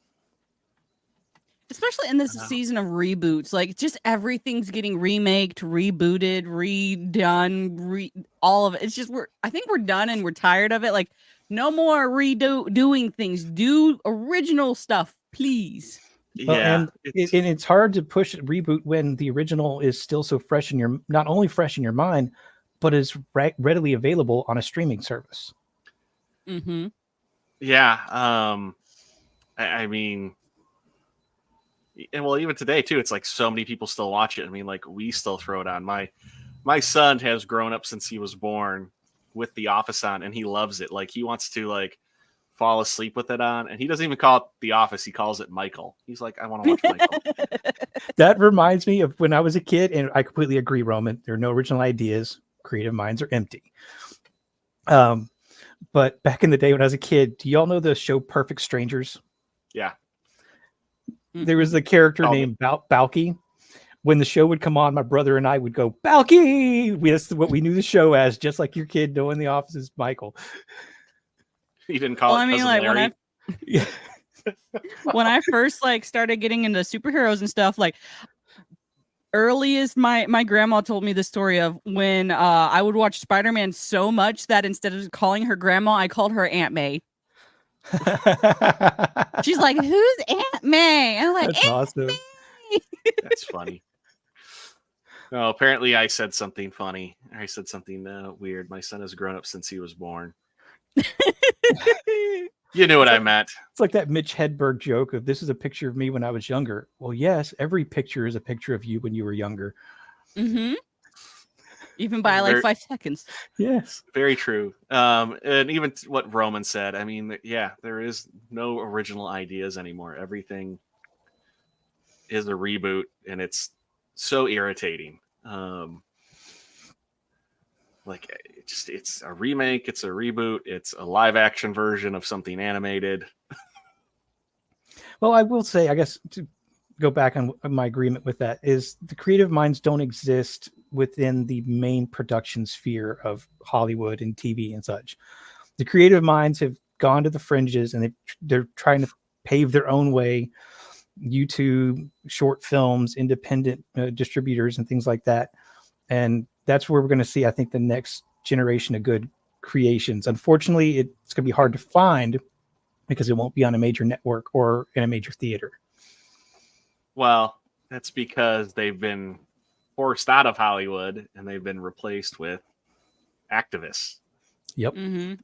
Especially in this season of reboots, like just everything's getting remaked, rebooted, redone, all of it. It's just I think we're done and we're tired of it. Like no more doing things. Do original stuff, please. Yeah, and it's hard to push a reboot when the original is still so fresh in your, not only fresh in your mind, but is readily available on a streaming service. Mm-hmm. Yeah. I mean, and well, even today too, it's like so many people still watch it. I mean, like we still throw it on. My son has grown up since he was born with The Office on, and he loves it. Like he wants to like fall asleep with it on, and he doesn't even call it The Office. He calls it Michael. He's like, I want to watch Michael. That reminds me of when I was a kid, and I completely agree, Roman. There are no original ideas. Creative minds are empty. But back in the day when I was a kid, do y'all know the show Perfect Strangers? Yeah. There was the character named Balky. When the show would come on, my brother and I would go, Balky! That's what we knew the show as, just like your kid knowing The Office is Michael. You didn't call it Cousin Larry? When I first like started getting into superheroes and stuff, like earliest my grandma told me the story of when I would watch Spider-Man so much that instead of calling her grandma, I called her Aunt May. She's like, who's Aunt May? I'm like, that's awesome. May. That's funny. No, apparently I said something funny. I said something weird. My son has grown up since he was born. You knew what I meant. It's like that Mitch Hedberg joke of, this is a picture of me when I was younger. Well, yes, every picture is a picture of you when you were younger. Mm-hmm. Even by like 5 seconds. Yes. Very true. And even what Roman said, I mean, yeah, there is no original ideas anymore. Everything is a reboot, and it's so irritating. Like it's a remake, it's a reboot, it's a live action version of something animated. Well, I will say, I guess, to go back on my agreement with that, is the creative minds don't exist within the main production sphere of Hollywood and TV and such. The creative minds have gone to the fringes, and they're trying to pave their own way. YouTube, short films, independent distributors, and things like that. And that's where we're going to see, I think, the next generation of good creations. Unfortunately, it's going to be hard to find because it won't be on a major network or in a major theater. Well, that's because they've been forced out of Hollywood and they've been replaced with activists. Yep. Mm-hmm.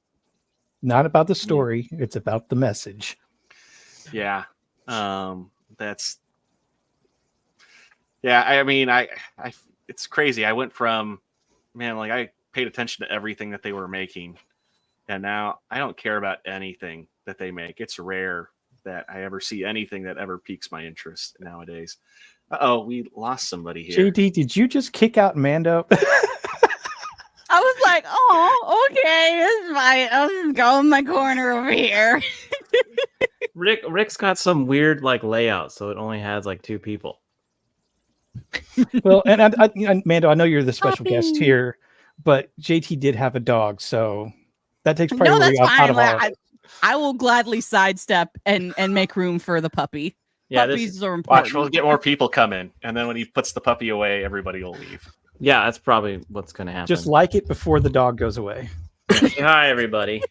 Not about the story. It's about the message. Yeah. I mean, it's crazy. I went from, like I paid attention to everything that they were making, and now I don't care about anything that they make. It's rare that I ever see anything that ever piques my interest nowadays. Uh-oh, we lost somebody here. JD, did you just kick out Mando? I was like, oh, okay, this is fine. I'll just go in my corner over here. Rick's got some weird like layout, so it only has like 2 people. Well, and Mando, I know you're the special guest here, but JT did have a dog, so that takes priority out of all. I will gladly sidestep and make room for the puppy. Yeah, puppies are important. Watch, we'll get more people come in, and then when he puts the puppy away, everybody will leave. Yeah, that's probably what's going to happen. Just like it before the dog goes away. Hi, everybody.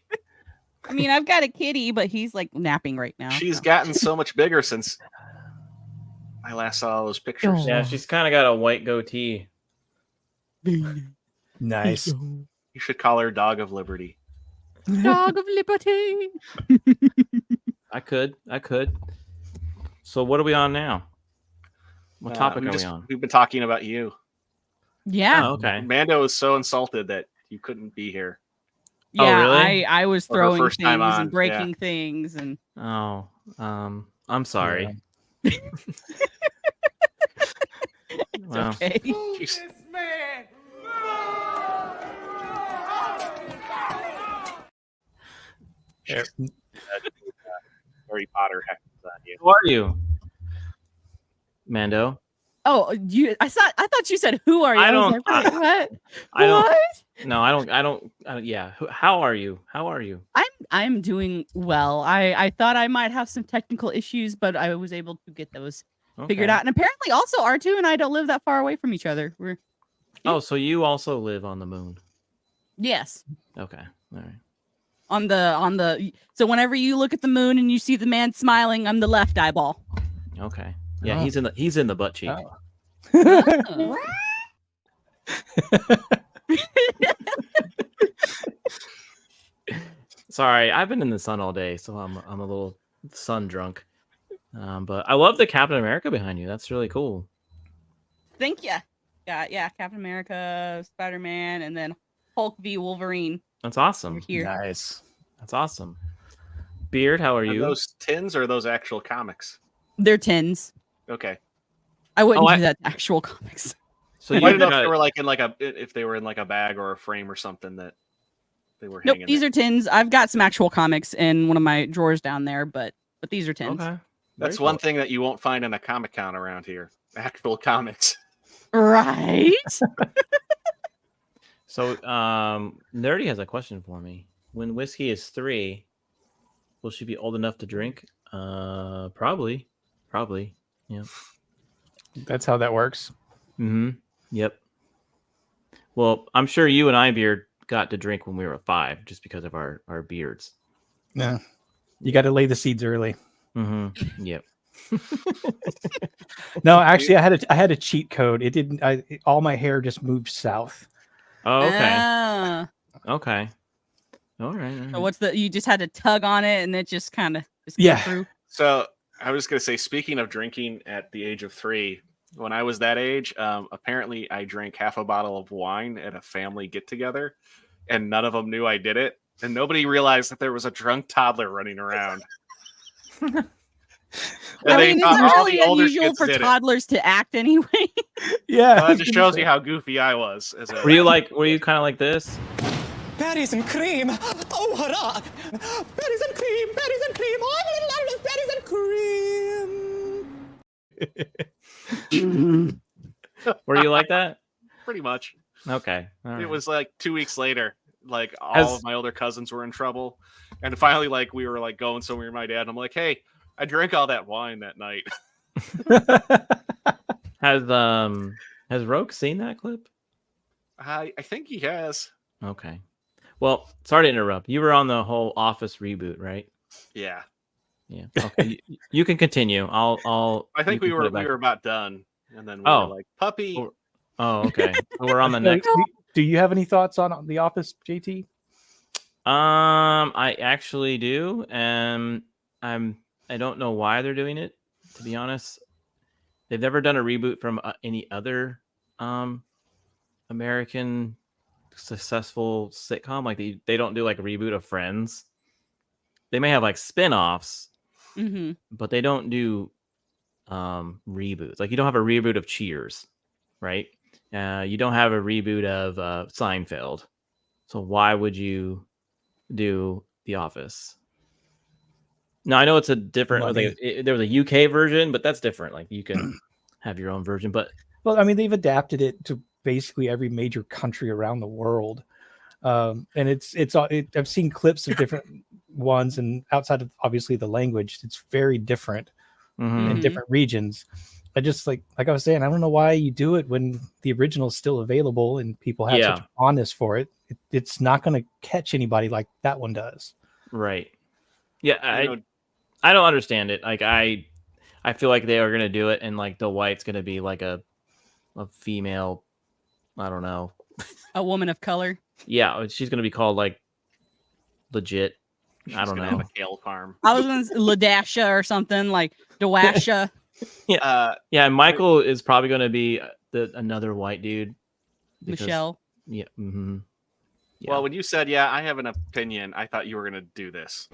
I mean, I've got a kitty, but he's like napping right now. She's gotten so much bigger since I last saw those pictures. Yeah, she's kind of got a white goatee. Nice. You should call her Dog of Liberty. Dog of Liberty. I could. So what are we on now? What topic are we on? We've been talking about you. Yeah. Oh, okay. Mando was so insulted that you couldn't be here. Yeah, oh, really? I was throwing things and breaking yeah. things and. Oh, I'm sorry. Yeah. Wow. Okay. Jeez. Harry Potter heckles on you. Who are you, Mando? Oh, I thought you said, "Who are you?" I was don't- like, "Wait, what? I don't- What?" No, I don't. Yeah. How are you? How are you? I'm doing well. I thought I might have some technical issues, but I was able to get those figured Okay. out. And apparently, also R2 and I don't live that far away from each other. We're Oh, so you also live on the moon? yes. Okay. All right. On the so whenever you look at the moon and you see the man smiling, I'm the left eyeball. Okay. Yeah, Oh. he's in the butt cheek. Oh. Sorry, I've been in the sun all day, so I'm a little sun drunk. But I love the Captain America behind you. That's really cool. Thank you. Yeah, Captain America, Spider-Man, and then Hulk v Wolverine. That's awesome. Over here. Nice. That's awesome. Beard, how are you? Those tins or are those actual comics? They're tins. Okay. I wouldn't do that to actual comics. So I you didn't know if got- they were like if they were in like a bag or a frame or something that they were Nope, hanging. these there. are tins. I've got some actual comics in one of my drawers down there, but these are tins. Okay. That's Very one cool. thing that you won't find in a Comic Con around here. Actual comics. Right? So, Nerdy has a question for me. When whiskey is 3, will she be old enough to drink? Probably. Yeah. That's how that works. Mm-hmm. Yep. Well, I'm sure you and I, Beard, got to drink when we were 5, just because of our beards. Yeah. You got to lay the seeds early. Mm-hmm. Yep. No, actually, I had a cheat code. It didn't. All my hair just moved south. Oh, okay. Ah. Okay. All right. So what's you just had to tug on it and it just kind of Yeah. through? So I was going to say, speaking of drinking at the age of 3, when I was that age, apparently I drank half a bottle of wine at a family get together, and none of them knew I did it, and nobody realized that there was a drunk toddler running around. I mean, it's not really older unusual kids for did it. toddlers to act anyway. Yeah. Well, that just shows you how goofy I was. Were you kind of like this? Berries and cream. Oh, hurrah! Berries and cream, berries and cream. Oh, I love berries and cream. Were you like that? Pretty much. Okay. All It right. was like 2 weeks later. Like all of my older cousins were in trouble, and finally, like we were like going somewhere with my dad. And I'm like, "Hey, I drank all that wine that night." Has Roke seen that clip? I think he has. Okay. Well, sorry to interrupt. You were on the whole Office reboot, right? Yeah. Yeah. Okay. you can continue. I'll. I think you we can put were it back. about done, and then we Oh. were like puppy. Oh, okay. So we're on the So, next. do you have any thoughts on The Office, JT? I actually do, and I don't know why they're doing it. To be honest, they've never done a reboot from any other American successful sitcom. Like they don't do like a reboot of Friends. They may have like spin-offs, Mm-hmm. but they don't do reboots. Like you don't have a reboot of Cheers, right? You don't have a reboot of Seinfeld. So why would you do The Office? Now I know it's a different. There was a UK version, but that's different. Like you can have your own version, but Well, I mean, they've adapted it to basically every major country around the world, and I've seen clips of different ones, and outside of obviously the language, it's very different in different regions. I just like I was saying, I don't know why you do it when the original is still available and people have such fondness for it. It's not going to catch anybody like that one does. Right. Yeah, I don't understand it. Like I feel like they are going to do it, and like Dwight's going to be like a female. I don't know. A woman of color. Yeah, she's going to be called like legit. I don't know. Have a kale farm. I was going to Ladasha or something like Dawasha. Yeah. And Michael is probably going to be another white dude. Michelle. Yeah. Mm-hmm. Yeah. Well, when you said, I have an opinion, I thought you were going to do this.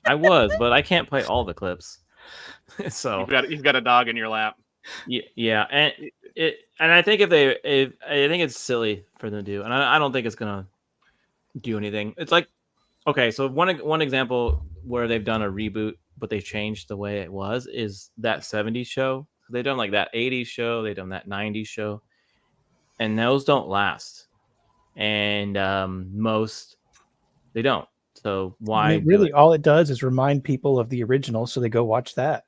I was, but I can't play all the clips. So you've got a dog in your lap. Yeah, and I think I think it's silly for them to do, and I don't think it's gonna do anything. It's like, okay, so one example where they've done a reboot, but they changed the way it was is that 70s show. They've done like that 80s show, they've done that 90s show, and those don't last. And most they don't. So why? I mean, really, all it does is remind people of the original, so they go watch that.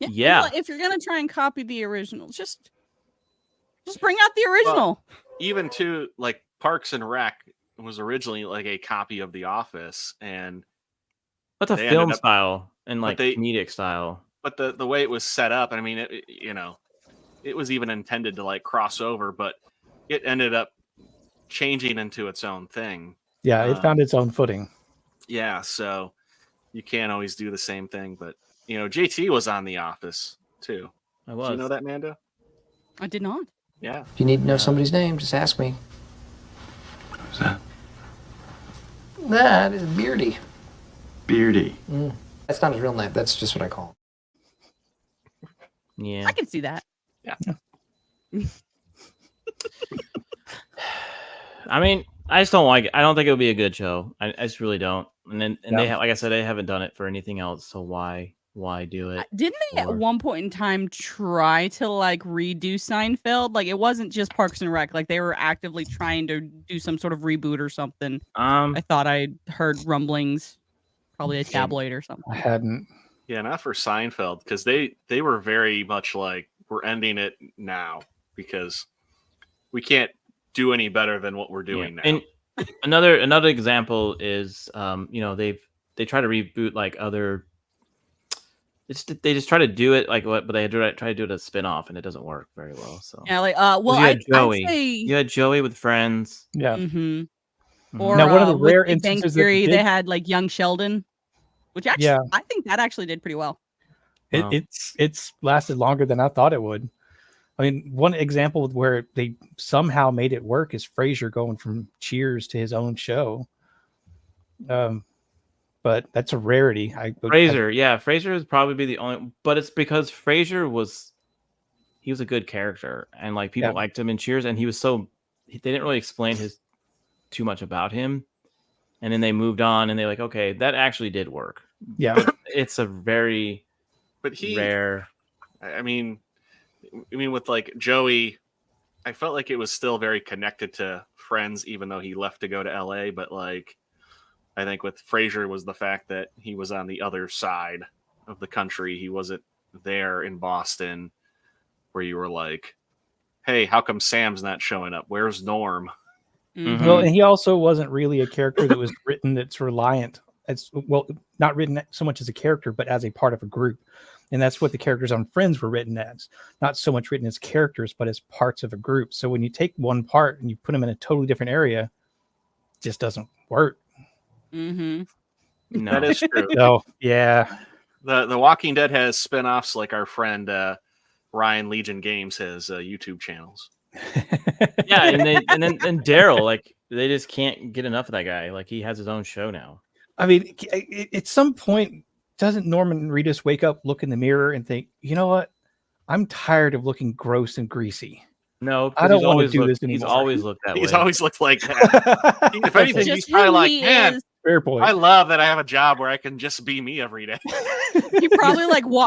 Yeah. If you're gonna try and copy the original, just bring out the original. Well, even to like Parks and Rec was originally like a copy of The Office, and that's a film style and like comedic style. But the way it was set up, I mean, it was even intended to like cross over, but it ended up changing into its own thing. Yeah, it found its own footing. Yeah, so you can't always do the same thing, but JT was on The Office too. I was. Do you know that, Mando? I did not. Yeah. If you need to know somebody's name, just ask me. Who's that? That is Beardy. Beardy. That's not his real name. That's just what I call him. Yeah. I can see that. Yeah. I mean, I just don't like it. I don't think it would be a good show. I just really don't. And they have, like I said, they haven't done it for anything else. So why do it? Didn't they at one point in time try to like redo Seinfeld? Like it wasn't just Parks and Rec. Like they were actively trying to do some sort of reboot or something. I thought I heard rumblings, probably a tabloid or something. I hadn't. Yeah, not for Seinfeld, because they were very much like, we're ending it now because we can't do any better than what we're doing now. And another example is they try to reboot like other. They just try to do it like what, but they try to do it as a spin-off, and it doesn't work very well. So yeah, like well, you had Joey. I'd say You had Joey with Friends. Yeah. Or now, one of the rare with Big Bang instances Theory, they had like Young Sheldon, which actually Yeah. I think that actually did pretty well. It's lasted longer than I thought it would. I mean, one example where they somehow made it work is Frasier going from Cheers to his own show. But that's a rarity. Frasier would probably be the only, but it's because Frasier was a good character, and like people liked him in Cheers, and they didn't really explain too much about him, and then they moved on, and they're like, okay, that actually did work. Yeah, but it's a very rare. I mean, with like Joey, I felt like it was still very connected to Friends, even though he left to go to LA. But like, I think with Frasier was the fact that he was on the other side of the country. He wasn't there in Boston, where you were like, hey, how come Sam's not showing up? Where's Norm? Mm-hmm. Well, and he also wasn't really a character that was written that's reliant. It's not written so much as a character, but as a part of a group. And that's what the characters on Friends were written as. Not so much written as characters, but as parts of a group. So when you take one part and you put them in a totally different area, it just doesn't work. Mm-hmm. No. That is true. Oh, yeah. The Walking Dead has spinoffs, like our friend Ryan Legion Games has YouTube channels. Yeah, and then Daryl, like they just can't get enough of that guy. Like he has his own show now. I mean, at some point, doesn't Norman Reedus wake up, look in the mirror, and think, you know what? I'm tired of looking gross and greasy. No, I don't want to do this anymore. He's always looked that way. He's always looked like that. If anything, he's probably like, man, fair point. I love that I have a job where I can just be me every day. He probably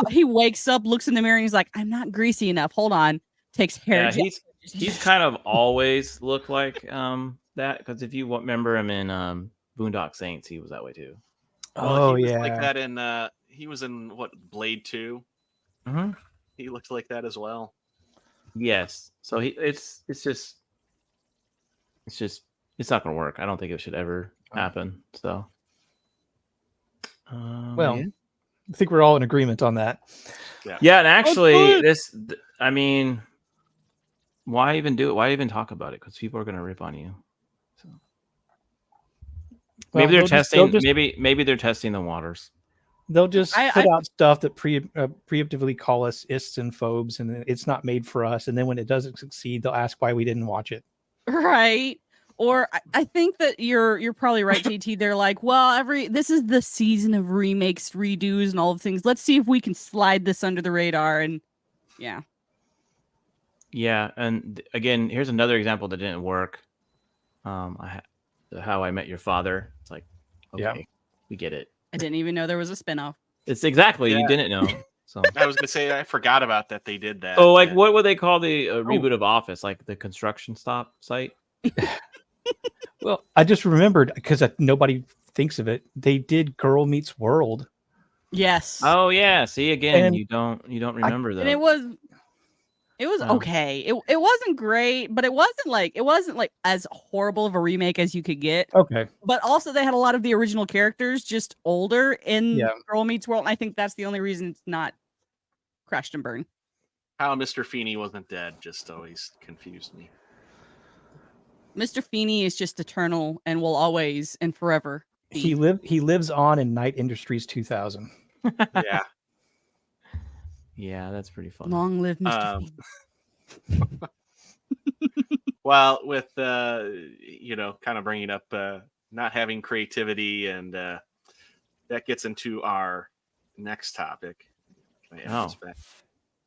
he wakes up, looks in the mirror, and he's like, I'm not greasy enough. Hold on. Takes hair. Yeah, he's kind of always looked like that, because if you remember him in Boondock Saints, he was that way too. Well, he was like that in he was in Blade 2. Mm-hmm. He looked like that as well. Yes. So it's not gonna work. I don't think it should ever happen. So I think we're all in agreement on that. Yeah, and actually I mean, why even do it? Why even talk about it? Because people are gonna rip on you. So maybe they're testing. Maybe they're testing the waters. They'll just put out stuff that preemptively call us ists and phobes, and it's not made for us. And then when it doesn't succeed, they'll ask why we didn't watch it. Right. Or I think that you're probably right, JT. They're like, well, this is the season of remakes, redos, and all of things. Let's see if we can slide this under the radar. And yeah. Yeah, and again, here's another example that didn't work. How I Met Your Father. It's like, okay, we get it. I didn't even know there was a spinoff. It's exactly you didn't know. So I was gonna say I forgot about that they did that. Oh, like what would they call the reboot of Office? Like the construction site? Well, I just remembered because nobody thinks of it. They did Girl Meets World. Yes. Oh yeah. See again, And you don't remember that. And it was okay. It wasn't great, but it wasn't like as horrible of a remake as you could get. Okay. But also they had a lot of the original characters just older in Girl Meets World, and I think that's the only reason it's not crashed and burned. How Mr. Feeney wasn't dead just always confused me. Mr. Feeney is just eternal and will always and forever be. He lives on in Night Industries 2000. Yeah. Yeah, that's pretty fun. Long live Mr. Feeney. Well, with kind of bringing up not having creativity, and that gets into our next topic. Can I add this back?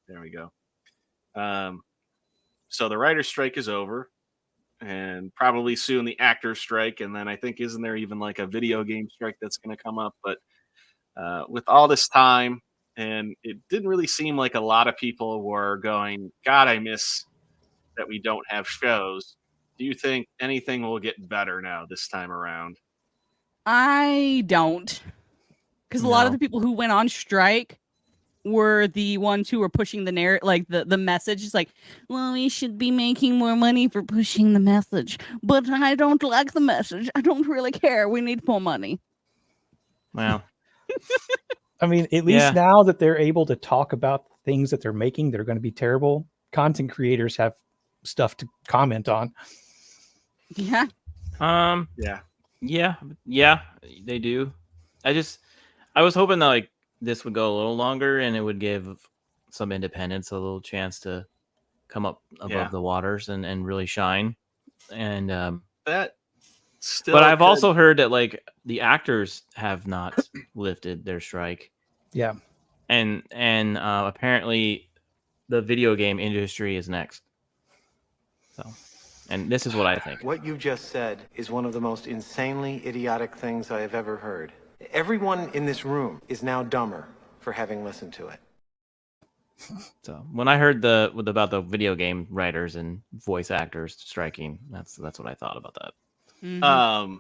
There we go. So the writer's strike is over, and probably soon the actor's strike, and then I think isn't there even like a video game strike that's going to come up? But with all this time, and it didn't really seem like a lot of people were going, God, I miss that we don't have shows. Do you think anything will get better now this time around? I don't. Because a lot of the people who went on strike were the ones who were pushing the narrative, like the message. It's like, well, we should be making more money for pushing the message. But I don't like the message. I don't really care. We need more money. Wow. I mean, at least now that they're able to talk about things that they're making that are going to be terrible, content creators have stuff to comment on. Yeah. Yeah, they do. I was hoping that like this would go a little longer and it would give some independents a little chance to come up above the waters and really shine. And that still, but I've also heard that like the actors have not lifted their strike. Yeah. And apparently the video game industry is next. So, and this is what I think. What you just said is one of the most insanely idiotic things I have ever heard. Everyone in this room is now dumber for having listened to it. So when I heard about the video game writers and voice actors striking, that's what I thought about that. Mm-hmm.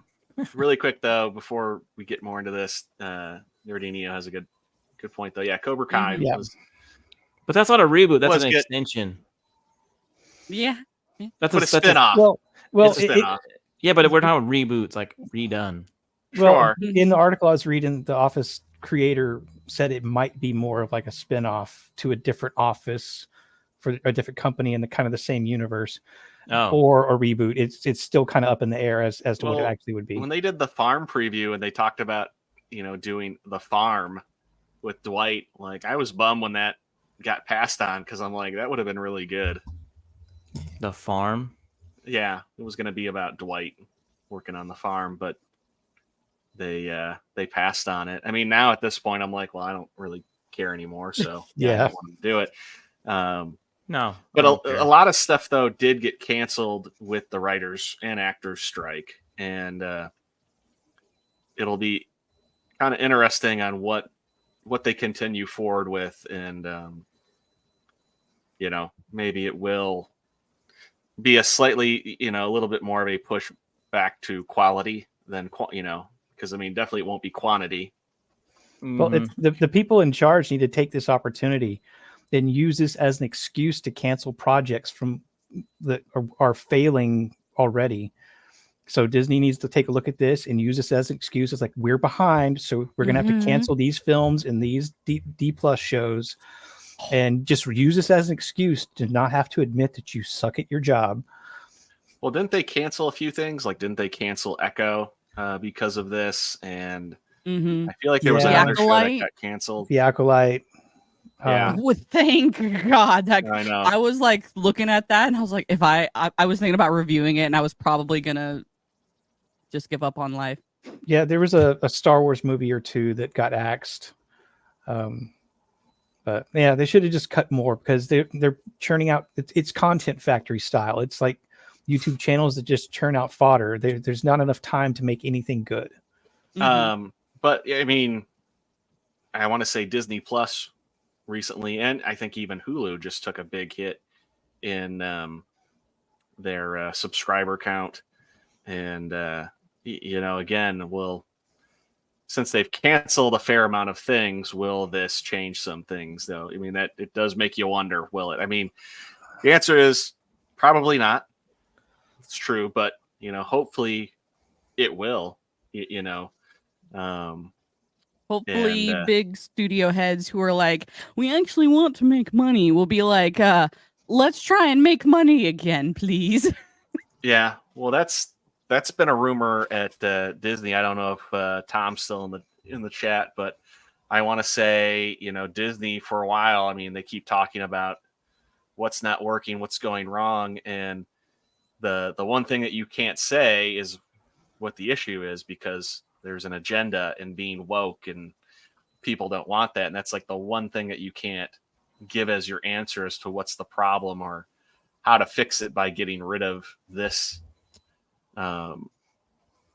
Really quick though, before we get more into this, Nerdinio has a good point though. Yeah, Cobra Kai was, but that's not a reboot. That's an extension. Yeah, that's a spin-off. Well, it's a spin-off. Yeah, but we're talking reboots, like redone. Well, in the article I was reading, the Office creator said it might be more of like a spin-off to a different office for a different company in the kind of the same universe, or a reboot. It's still kind of up in the air as to what it actually would be. When they did the Farm preview and they talked about doing the Farm with Dwight, like I was bummed when that got passed on because I'm like that would have been really good. The Farm, yeah, it was going to be about Dwight working on the farm, but they passed on it. I mean, now at this point, I'm like, well, I don't really care anymore, so I don't want to do it. No, but a lot of stuff though did get canceled with the writers and actors strike, and it'll be kind of interesting on what they continue forward with, and maybe it will be a slightly a little bit more of a push back to quality than because I mean definitely it won't be quantity. Well, it's the people in charge need to take this opportunity and use this as an excuse to cancel projects from that are failing already. So Disney needs to take a look at this and use this as an excuse. It's like, we're behind, so we're going to have to cancel these films and these D+ shows, and just use this as an excuse to not have to admit that you suck at your job. Well, didn't they cancel a few things? Like, didn't they cancel Echo because of this? And I feel like there was another show that got canceled. The Acolyte. Yeah. Thank God. That, I know. I was like looking at that and I was like, if I was thinking about reviewing it and I was probably gonna just give up on life. Yeah, there was a Star Wars movie or two that got axed. But yeah, they should have just cut more because they're churning out. It's content factory style. It's like YouTube channels that just churn out fodder. There's not enough time to make anything good. But I mean, I want to say Disney Plus recently, and I think even Hulu just took a big hit in their subscriber count. And again, since they've canceled a fair amount of things, will this change some things? Though, I mean, that it does make you wonder, will it? I mean, the answer is probably not. It's true, but hopefully it will. Hopefully big studio heads who are like, we actually want to make money, will be like, let's try and make money again, please. Yeah, well, that's been a rumor at Disney. I don't know if Tom's still in the chat, but I want to say, Disney for a while. I mean, they keep talking about what's not working, what's going wrong, and the one thing that you can't say is what the issue is, because there's an agenda in being woke, and people don't want that. And that's like the one thing that you can't give as your answer as to what's the problem or how to fix it by getting rid of this.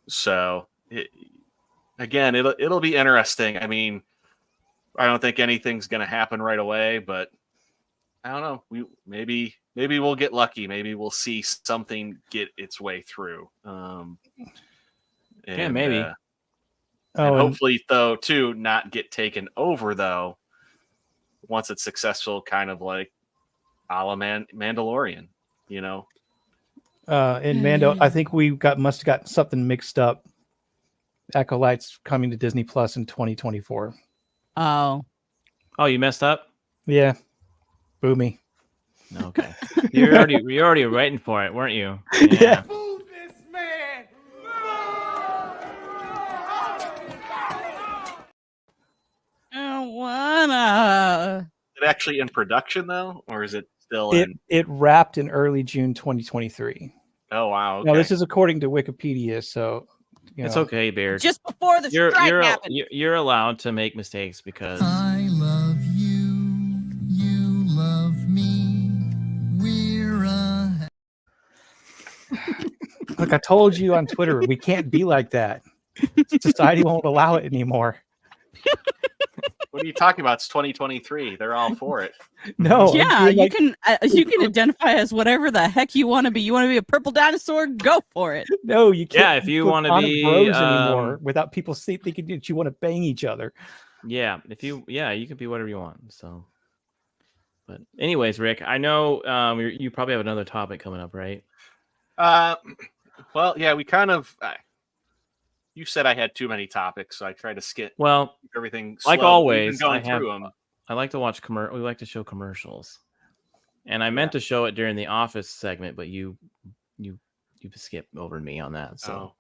So it'll be interesting. I mean, I don't think anything's going to happen right away, but I don't know. Maybe we'll get lucky. Maybe we'll see something get its way through. Yeah, maybe. And hopefully, though, too, not get taken over, though, once it's successful, kind of like a la Mandalorian, In Mando, I think we must have got something mixed up. Acolyte's coming to Disney Plus in 2024. Oh, you messed up? Yeah. Boomy. Okay. You're already waiting for it, weren't you? Yeah. Is it actually in production, though? Or is it still It wrapped in early June 2023. Oh, wow. Okay. Now, this is according to Wikipedia, so... It's okay, Beard. Just before the strike happened. You're allowed to make mistakes because... I love you. You love me. We're a... Look, I told you on Twitter, we can't be like that. Society won't allow it anymore. What are you talking about? It's 2023. They're all for it. No. Yeah, you can identify as whatever the heck you want to be. You want to be a purple dinosaur? Go for it. No, you can't. Yeah, if you want to be bros anymore without people thinking that you want to bang each other. Yeah, you can be whatever you want. So, but anyways, Rick, I know you probably have another topic coming up, right? Well, yeah, we kind of. You said I had too many topics, so I tried to skip. Well, everything like slow. always. Through them. I like to watch we like to show commercials, and I meant to show it during the Office segment, but you skipped over me on that. So,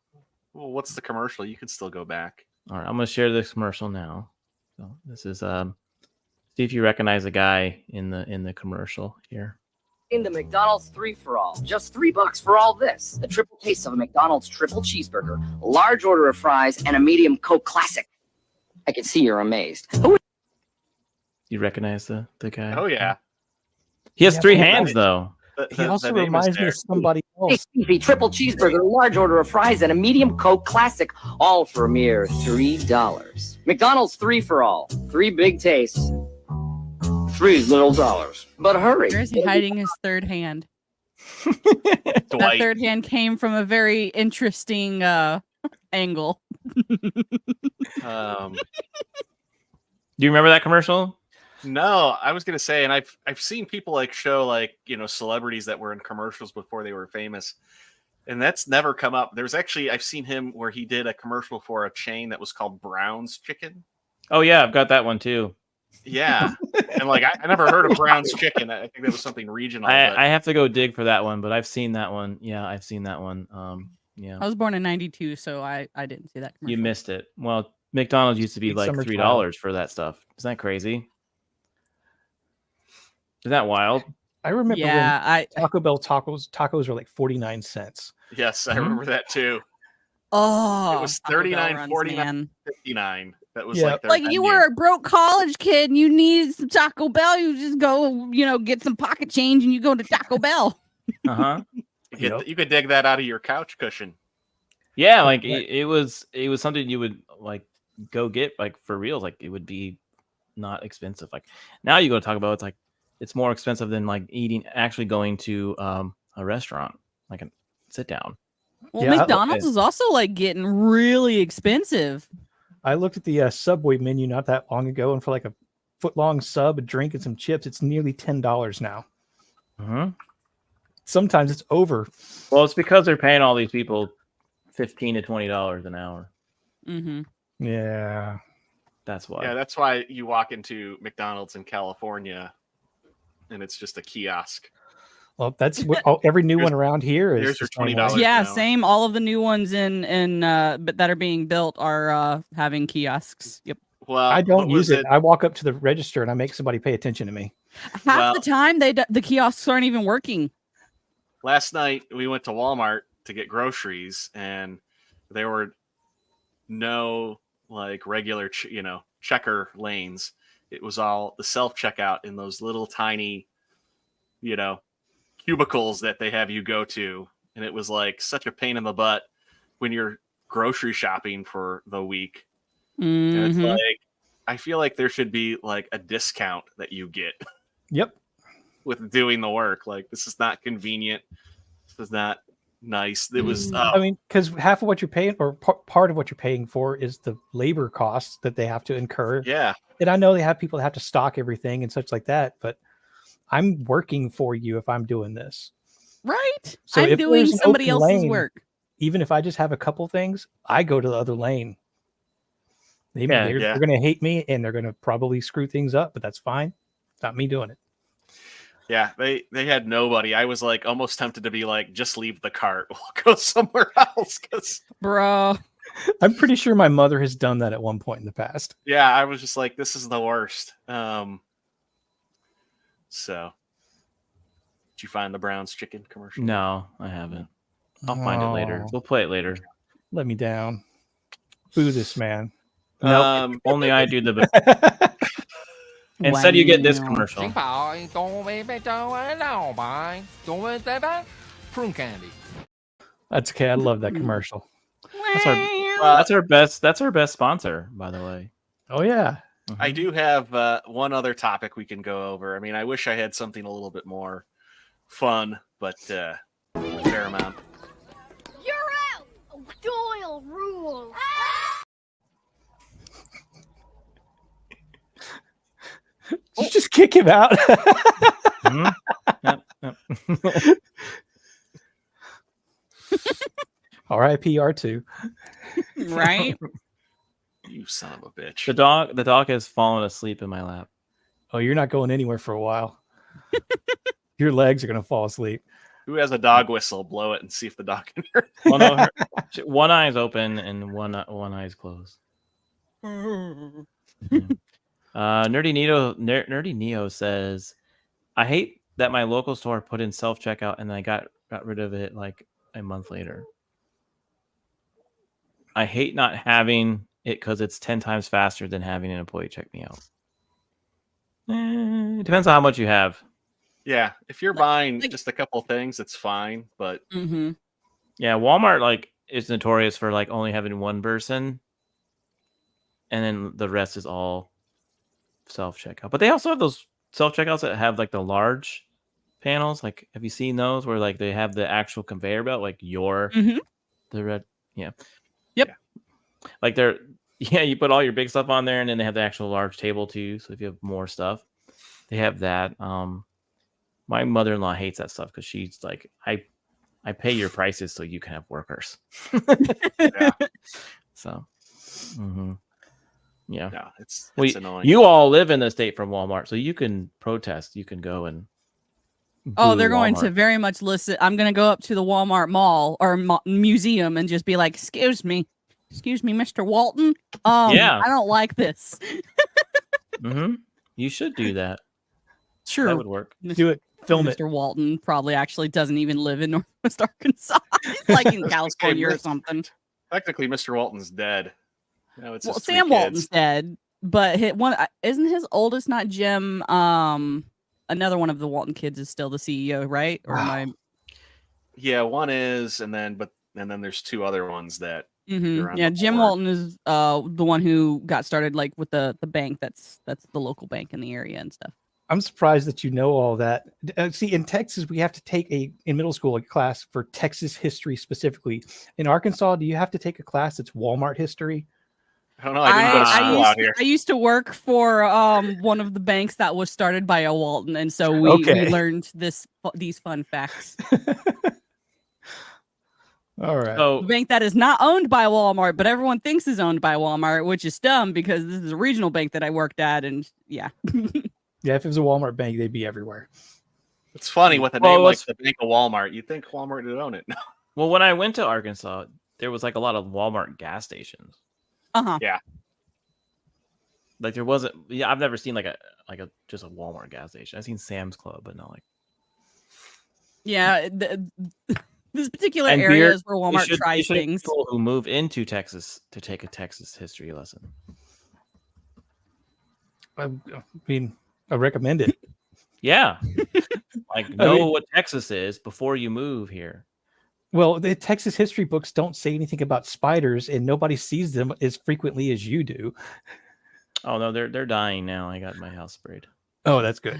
well, what's the commercial? You can still go back. All right, I'm going to share this commercial now. So this is see if you recognize the guy in the commercial here. In the McDonald's 3-for-all. Just $3 for all this. A triple taste of a McDonald's triple cheeseburger, a large order of fries, and a medium Coke Classic. I can see you're amazed. You recognize the guy? Oh, yeah. He has 3 hands, though. He also reminds me of somebody else. A triple cheeseburger, a large order of fries, and a medium Coke Classic, all for a mere $3. McDonald's 3-for-all. 3 big tastes. $3 little dollars. But hurry. Where is he hiding his third hand? That third hand came from a very interesting angle. Do you remember that commercial? No, I was gonna say, and I've seen people like show like celebrities that were in commercials before they were famous, and that's never come up. There's actually I've seen him where he did a commercial for a chain that was called Brown's Chicken. Oh yeah, I've got that one too. Yeah, and like I never heard of Brown's Chicken. I think that was something regional. I have to go dig for that one, but I've seen that one. Yeah, I've seen that one. Yeah. I was born in '92, so I didn't see that commercial. You missed it. Well, McDonald's used to be like $3 for that stuff. Isn't that crazy? Isn't that wild? I remember when Taco Bell tacos were like 49 cents. Yes, I remember that too. Oh, It was Taco Bell 39, runs, 49, man. 59. That was like their Like you were a broke college kid and you needed some Taco Bell, you just go, get some pocket change and you go to Taco Bell. Uh-huh. You could dig that out of your couch cushion. Yeah, like it was something you would like go get like for reals. Like it would be not expensive. Like now you go to Taco Bell, it's more expensive than like actually going to a restaurant, like a sit down. Well, McDonald's is also like getting really expensive. I looked at the Subway menu not that long ago, and for like a foot-long sub, a drink, and some chips, it's nearly $10 now. Mm-hmm. Sometimes it's over. Well, it's because they're paying all these people $15 to $20 an hour. Mm-hmm. Yeah, that's why. Yeah, that's why you walk into McDonald's in California, and it's just a kiosk. Well, that's what every new one around here is. Here's your $20. Yeah, now. same. All of the new ones but that are being built are having kiosks. Yep. Well, I don't use it. I walk up to the register and I make somebody pay attention to me. Half the time, the kiosks aren't even working. Last night we went to Walmart to get groceries, and there were no like regular, checker lanes. It was all the self checkout in those little tiny, cubicles that they have you go to, and it was like such a pain in the butt when you're grocery shopping for the week. Mm-hmm. And it's like, I feel like there should be like a discount that you get. Yep. With doing the work. Like, this is not convenient. This is not nice. It was. I mean, because half of what you're paying, or part of what you're paying for, is the labor costs that they have to incur. Yeah. And I know they have people that have to stock everything and such like that, but I'm working for you if I'm doing this. Right. So I'm if doing there's an somebody open else's lane, work. Even if I just have a couple things, I go to the other lane. They're going to hate me and they're going to probably screw things up, but that's fine. It's not me doing it. Yeah, they had nobody. I was like almost tempted to be like, just leave the cart. We'll go somewhere else. Bro. I'm pretty sure my mother has done that at one point in the past. Yeah, I was just like, this is the worst. So, did you find the Brown's chicken commercial? No, I haven't. I'll find it later. We'll play it later. Let me down. Boo this man. Nope. Only I do the. Instead, you get this commercial. Prune candy. That's okay. I love that commercial. That's our best. That's our best sponsor, by the way. Oh yeah. Mm-hmm. I do have one other topic we can go over. I mean, I wish I had something a little bit more fun, but fair amount. You're out. Doyle rules. Did you just kick him out? Mm-hmm. Yep. R.I.P. R2. Right? You son of a bitch. The dog has fallen asleep in my lap. Oh, you're not going anywhere for a while. Your legs are going to fall asleep. Who has a dog whistle? Blow it and see if the dog can hear. Well, no, one eye is open and one eye is closed. Nerdy Neo says, I hate that my local store put in self-checkout and then I got rid of it like a month later. I hate not having it because it's 10 times faster than having an employee check me out. It depends on how much you have. Yeah, if you're buying just a couple things, it's fine. But yeah, Walmart is notorious for only having one person, and then the rest is all self-checkout. But they also have those self-checkouts that have the large panels. Have you seen those where they have the actual conveyor belt, the red? Yeah. Yep. You put all your big stuff on there, and then they have the actual large table too. So if you have more stuff, they have that. My mother-in-law hates that stuff because she's like, I pay your prices so you can have workers. Yeah. So, yeah, it's annoying. You all live in the state from Walmart, so you can protest. You can go and. Oh, they're going to very much listen. I'm going to go up to the Walmart mall or museum and just be like, excuse me, Mr. Walton. Yeah. I don't like this. You should do that. Sure, That would work. Do it. Film it. Mr. Walton probably actually doesn't even live in Northwest Arkansas. He's like in California or something. Technically, Mr. Walton's dead. No, it's Well, his 3 Sam kids. Walton's dead, but isn't his oldest not Jim? Another one of the Walton kids is still the CEO, right? Or am I? Yeah, one is, and then there's 2 other ones that. Yeah, Jim Walton is the one who got started like with the bank that's the local bank in the area and stuff. I'm surprised that you know all that. See, in Texas, we have to take in middle school a class for Texas history specifically. In Arkansas, do you have to take a class that's Walmart history? I don't know. I didn't go to school out here. I used to work for one of the banks that was started by a Walton, and so we learned these fun facts. All right. So, the bank that is not owned by Walmart, but everyone thinks is owned by Walmart, which is dumb because this is a regional bank that I worked at, and yeah. Yeah, if it was a Walmart bank, they'd be everywhere. It's funny with a name like the Bank of Walmart. You'd think Walmart would own it. Well, when I went to Arkansas, there was like a lot of Walmart gas stations. Yeah. Like there wasn't. Yeah, I've never seen like a just a Walmart gas station. I've seen Sam's Club, but not like. Yeah, this particular area is where Walmart tries things. People who move into Texas to take a Texas history lesson. I mean, I recommend it. Yeah, like know what Texas is before you move here. Well, the Texas history books don't say anything about spiders, and nobody sees them as frequently as you do. Oh no, they're dying now. I got my house sprayed. Oh, that's good.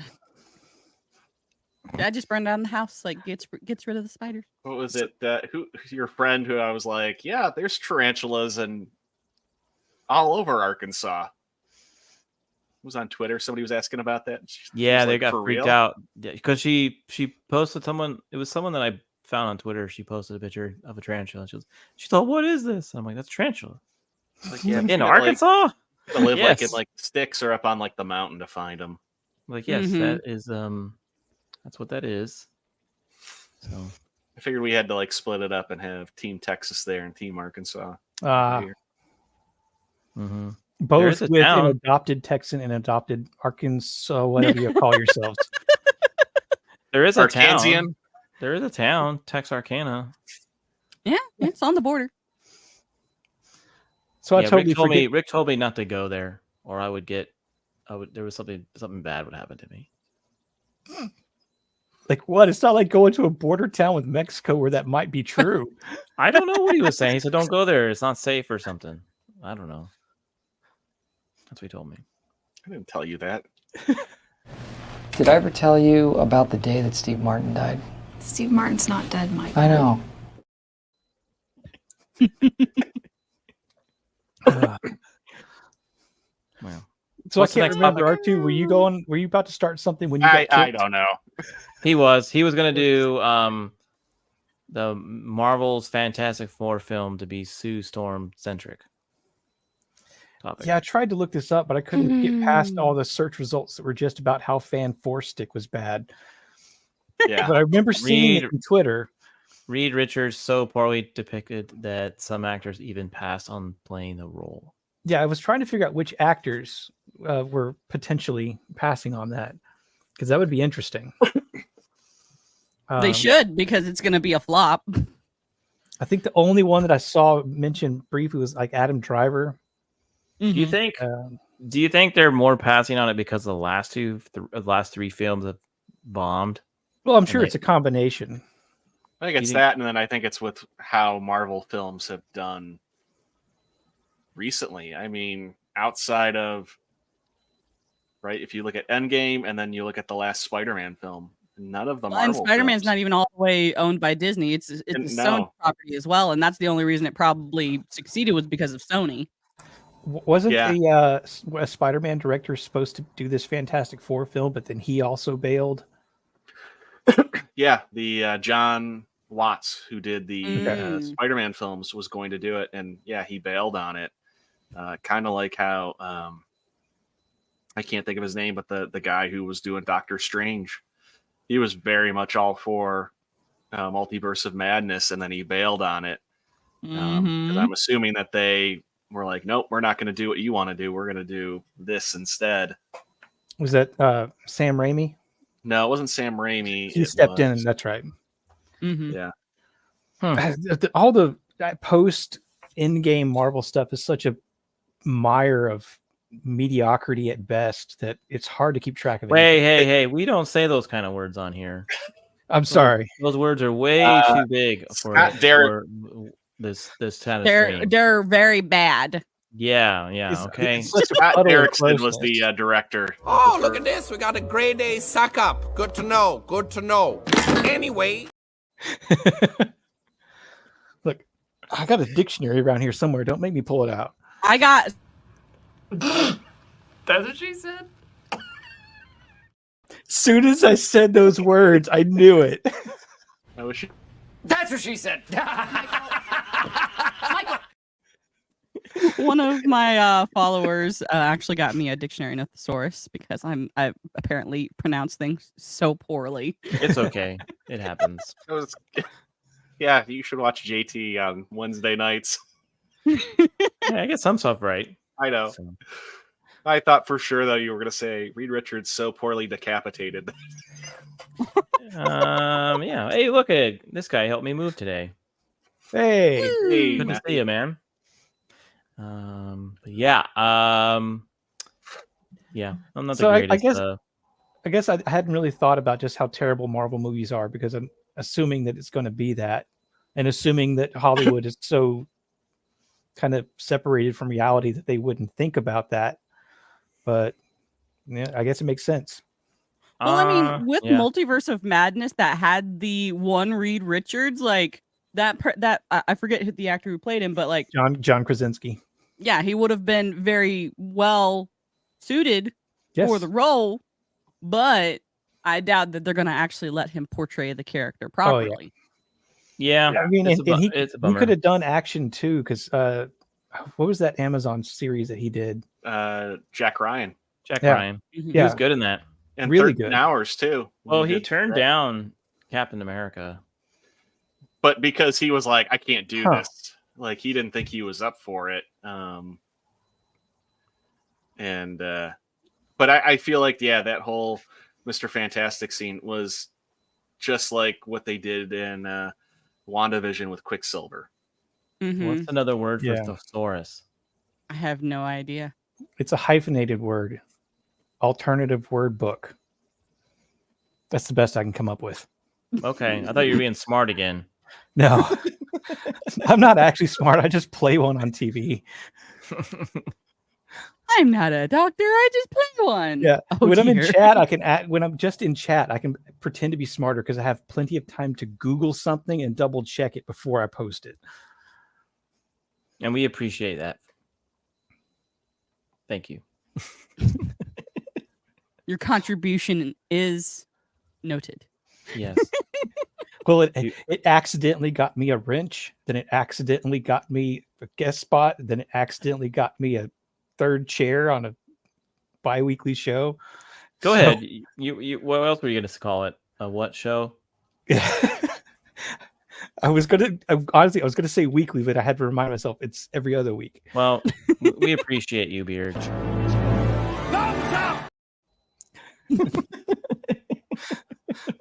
I just burned down the house. Like gets rid of the spiders. What was it? Who your friend? Who I was like, yeah, there's tarantulas and all over Arkansas. Was on Twitter. Somebody was asking about that. Yeah, they got freaked out because she posted someone. It was someone that I found on Twitter. She posted a picture of a tarantula. She thought, "What is this?" I'm like, "That's tarantula." Like, yeah, in Arkansas. To live like in like sticks or up on like the mountain to find them. Like yes, that is that's what that is. So I figured we had to like split it up and have Team Texas there and Team Arkansas. Both with an adopted Texan and adopted Arkansas, whatever you call yourselves. There is a Arkansian. town. There is a town, Texarkana. Yeah, it's on the border. So Rick told me not to go there, or there was something bad would happen to me. Like what? It's not like going to a border town with Mexico where that might be true. I don't know what he was saying. He said, "Don't go there. It's not safe or something." I don't know. That's what he told me. I didn't tell you that. Did I ever tell you about the day that Steve Martin died? Steve Martin's not dead, Mike. I know. Well, so I can't remember. R2, were you about to start something when you got I don't know. He was going to do the Marvel's Fantastic Four film to be Sue Storm centric. Yeah, I tried to look this up, but I couldn't get past all the search results that were just about how Fan Force Stick was bad. Yeah, but I remember seeing it on Twitter. Reed Richards so poorly depicted that some actors even passed on playing the role. Yeah, I was trying to figure out which actors were potentially passing on that, because that would be interesting. They should, because it's going to be a flop. I think the only one that I saw mentioned briefly was like Adam Driver. Do you think? Do you think they're more passing on it because the last three films have bombed? Well, I'm sure it's a combination. I think it's that, and then I think it's with how Marvel films have done recently. I mean, outside of if you look at Endgame and then you look at the last Spider-Man film, none of the Marvel and Spider-Man's films. not even all the way owned by Disney. It's a Sony property as well, and that's the only reason it probably succeeded was because of Sony. Wasn't a Spider-Man director supposed to do this Fantastic Four film, but then he also bailed? Yeah, the John Watts, who did the Spider-Man films, was going to do it, and he bailed on it. Kind of like how I can't think of his name, but the guy who was doing Doctor Strange, he was very much all for Multiverse of Madness, and then he bailed on it. 'Cause I'm assuming that they were like, nope, we're not going to do what you want to do. We're going to do this instead. Was that Sam Raimi? No, it wasn't Sam Raimi. He It stepped in, was- and that's right. Yeah. All the post in-game Marvel stuff is such a mire of mediocrity at best that it's hard to keep track of. Hey, we don't say those kind of words on here. I'm sorry. Those words are way too big for this kind of stream. They're very bad. Yeah, okay. Scott Derrickson was the director. Oh, look at this. We got a grade A suck up. Good to know. Good to know. Anyway. Look, I got a dictionary around here somewhere. Don't make me pull it out. I got. That's what she said. Soon as I said those words, I knew it. I wish. That's what she said. One of my followers actually got me a dictionary and a thesaurus because I apparently pronounce things so poorly. It's okay. It happens. Yeah, you should watch JT on Wednesday nights. Yeah, I get some stuff right. I know. So. I thought for sure though you were going to say Reed Richards so poorly decapitated. Yeah. Hey, look at this guy helped me move today. Hey, good to see you, man. Yeah. Yeah. I'm not the greatest. I guess I hadn't really thought about just how terrible Marvel movies are because I'm assuming that it's going to be that, and assuming that Hollywood is so kind of separated from reality that they wouldn't think about that. But yeah, I guess it makes sense. Well, I mean, with Multiverse of Madness that had the one Reed Richards, like that I forget who the actor who played him, but like John Krasinski. Yeah, he would have been very well suited for the role, but I doubt that they're going to actually let him portray the character properly. Oh, yeah. I mean, it's he could have done action too, because what was that Amazon series that he did? Jack Ryan. Ryan. He was good in that. And really 13 good. hours too. Well, he turned down Captain America. But because he was like, I can't do this. Like he didn't think he was up for it. But I feel like, that whole Mr. Fantastic scene was just like what they did in WandaVision with Quicksilver. Mm-hmm. What's another word for thesaurus? I have no idea. It's a hyphenated word. Alternative word book. That's the best I can come up with. Okay. I thought you were being smart again. No. I'm not actually smart. I just play one on TV. I'm not a doctor. I just play one. Yeah. Oh, when I'm in dear. chat, when I'm just in chat, I can pretend to be smarter because I have plenty of time to Google something and double check it before I post it. And we appreciate that. Thank you. Your contribution is noted. Yes. Well, it accidentally got me a wrench. Then it accidentally got me a guest spot. Then it accidentally got me a third chair on a bi-weekly show. Go ahead. You what else were you going to call it? A what show? I was gonna say weekly, but I had to remind myself it's every other week. Well, we appreciate you, Beard.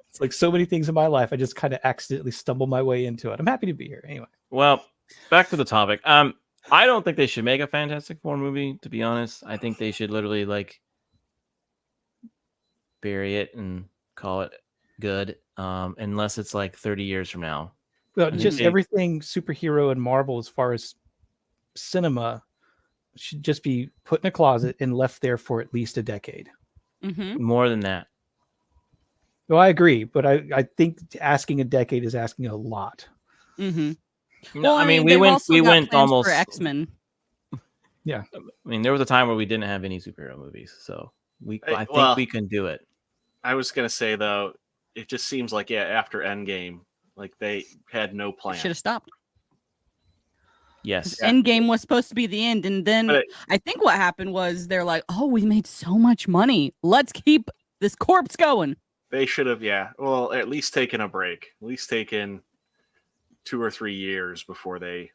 It's like so many things in my life. I just kind of accidentally stumble my way into it. I'm happy to be here anyway. Well, back to the topic. I don't think they should make a Fantastic Four movie, to be honest. I think they should literally like bury it and call it good, unless it's like 30 years from now. Well, just everything superhero and Marvel as far as cinema should just be put in a closet and left there for at least a decade. Mm-hmm. More than that. Well, I agree, but I think asking a decade is asking a lot. Mm-hmm. No, well, I mean we went almost for X-Men. Yeah, I mean there was a time where we didn't have any superhero movies, so I think we can do it. I was gonna say though, it just seems like after Endgame, like they had no plan. Should have stopped. Yes, Endgame was supposed to be the end, and then I think what happened was they're like, "Oh, we made so much money. Let's keep this corpse going." They should have, well, at least taken a break. At least taken 2 or 3 years before they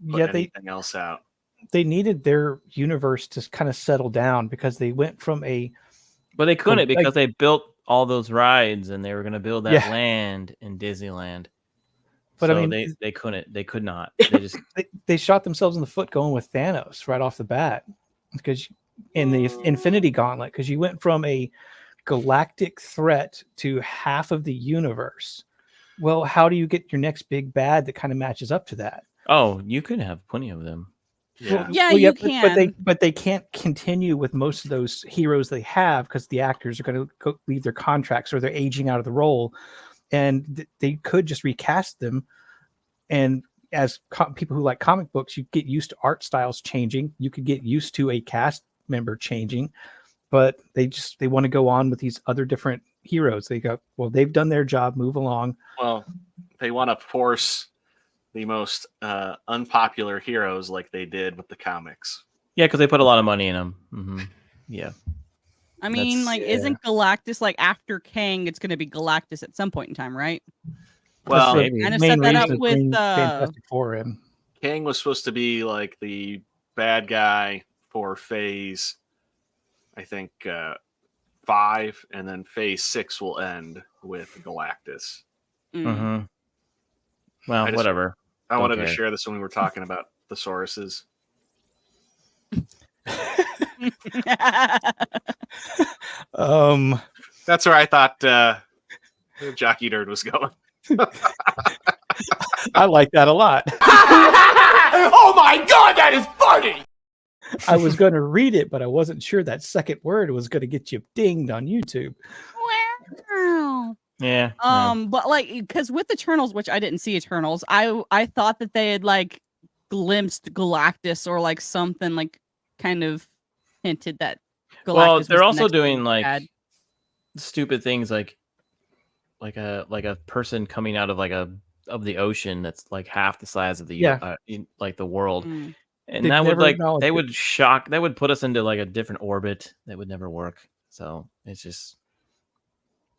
put anything else out. They needed their universe to kind of settle down because they went from but they couldn't because they built all those rides, and they were going to build that land in Disneyland. But so I mean, they could not. They just they shot themselves in the foot going with Thanos right off the bat, because in the Infinity Gauntlet, because you went from a galactic threat to half of the universe. Well, how do you get your next big bad that kind of matches up to that? Oh, you could have plenty of them. Yeah, you can. But they can't continue with most of those heroes they have because the actors are going to leave their contracts or they're aging out of the role, and they could just recast them. And as people who like comic books, you get used to art styles changing. You could get used to a cast member changing, but they want to go on with these other different heroes. They go, well, they've done their job. Move along. Well, they want to force the most unpopular heroes like they did with the comics. Yeah, because they put a lot of money in them. Mm-hmm. Yeah. I mean, isn't Galactus like after Kang? It's going to be Galactus at some point in time, right? Well, kind of set that up with Fantastic Four in. Kang was supposed to be like the bad guy for Phase, I think, 5, and then Phase 6 will end with Galactus. Mm-hmm. Well, whatever. I wanted to share this when we were talking about thesauruses. That's where I thought Jockey Nerd was going. I like that a lot. Oh my god, that is funny! I was going to read it, but I wasn't sure that second word was going to get you dinged on YouTube. Wow. Yeah. But like, because with Eternals, which I didn't see Eternals, I thought that they had like glimpsed Galactus or like something, like kind of hinted that Galactus. Well, was they're the also next doing big like bad. stupid things like a person coming out of of the ocean that's like half the size of the like the world. Mm. And They've that would never they acknowledged it. would put us into like a different orbit that would never work. So it's just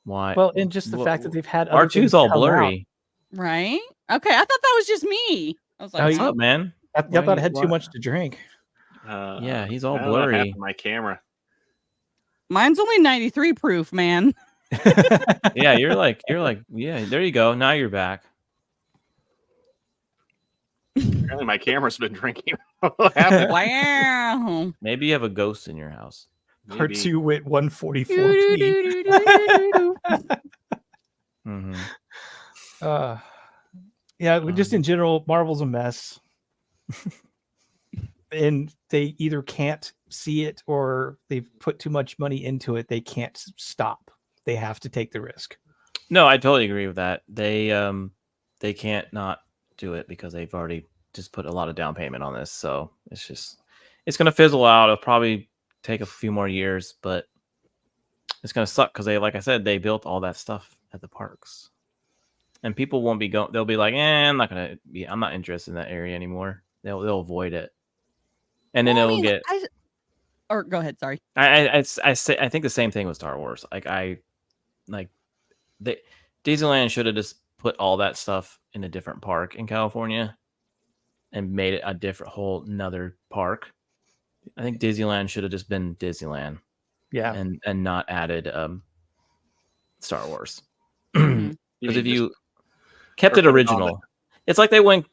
why. Well, and just the fact that they've had R2's all blurry. Right? Okay, I thought that was just me. I was like, What's up, man? I thought I had too much to drink. Yeah, he's all I don't know what blurry. happened to my camera. Mine's only 93 proof, man. Yeah, you're like, yeah, there you go. Now you're back. Apparently my camera's been drinking. What happened? Wow. Maybe you have a ghost in your house. R2 went 144p. Mm-hmm. Yeah, just in general, Marvel's a mess. And they either can't see it or they've put too much money into it. They can't stop. They have to take the risk. No, I totally agree with that. They can't not do it because they've already just put a lot of down payment on this. So it's going to fizzle out. It'll probably take a few more years, but it's going to suck because like I said, they built all that stuff at the parks. And people won't be going. They'll be like, I'm not interested in that area anymore. They'll avoid it. And then it'll get. Or go ahead. Sorry. I think the same thing with Star Wars. Disneyland should have just put all that stuff in a different park in California, and made it a different whole another park. I think Disneyland should have just been Disneyland. Yeah. And not added Star Wars. Mm-hmm. Because if you kept it original, it's like they went,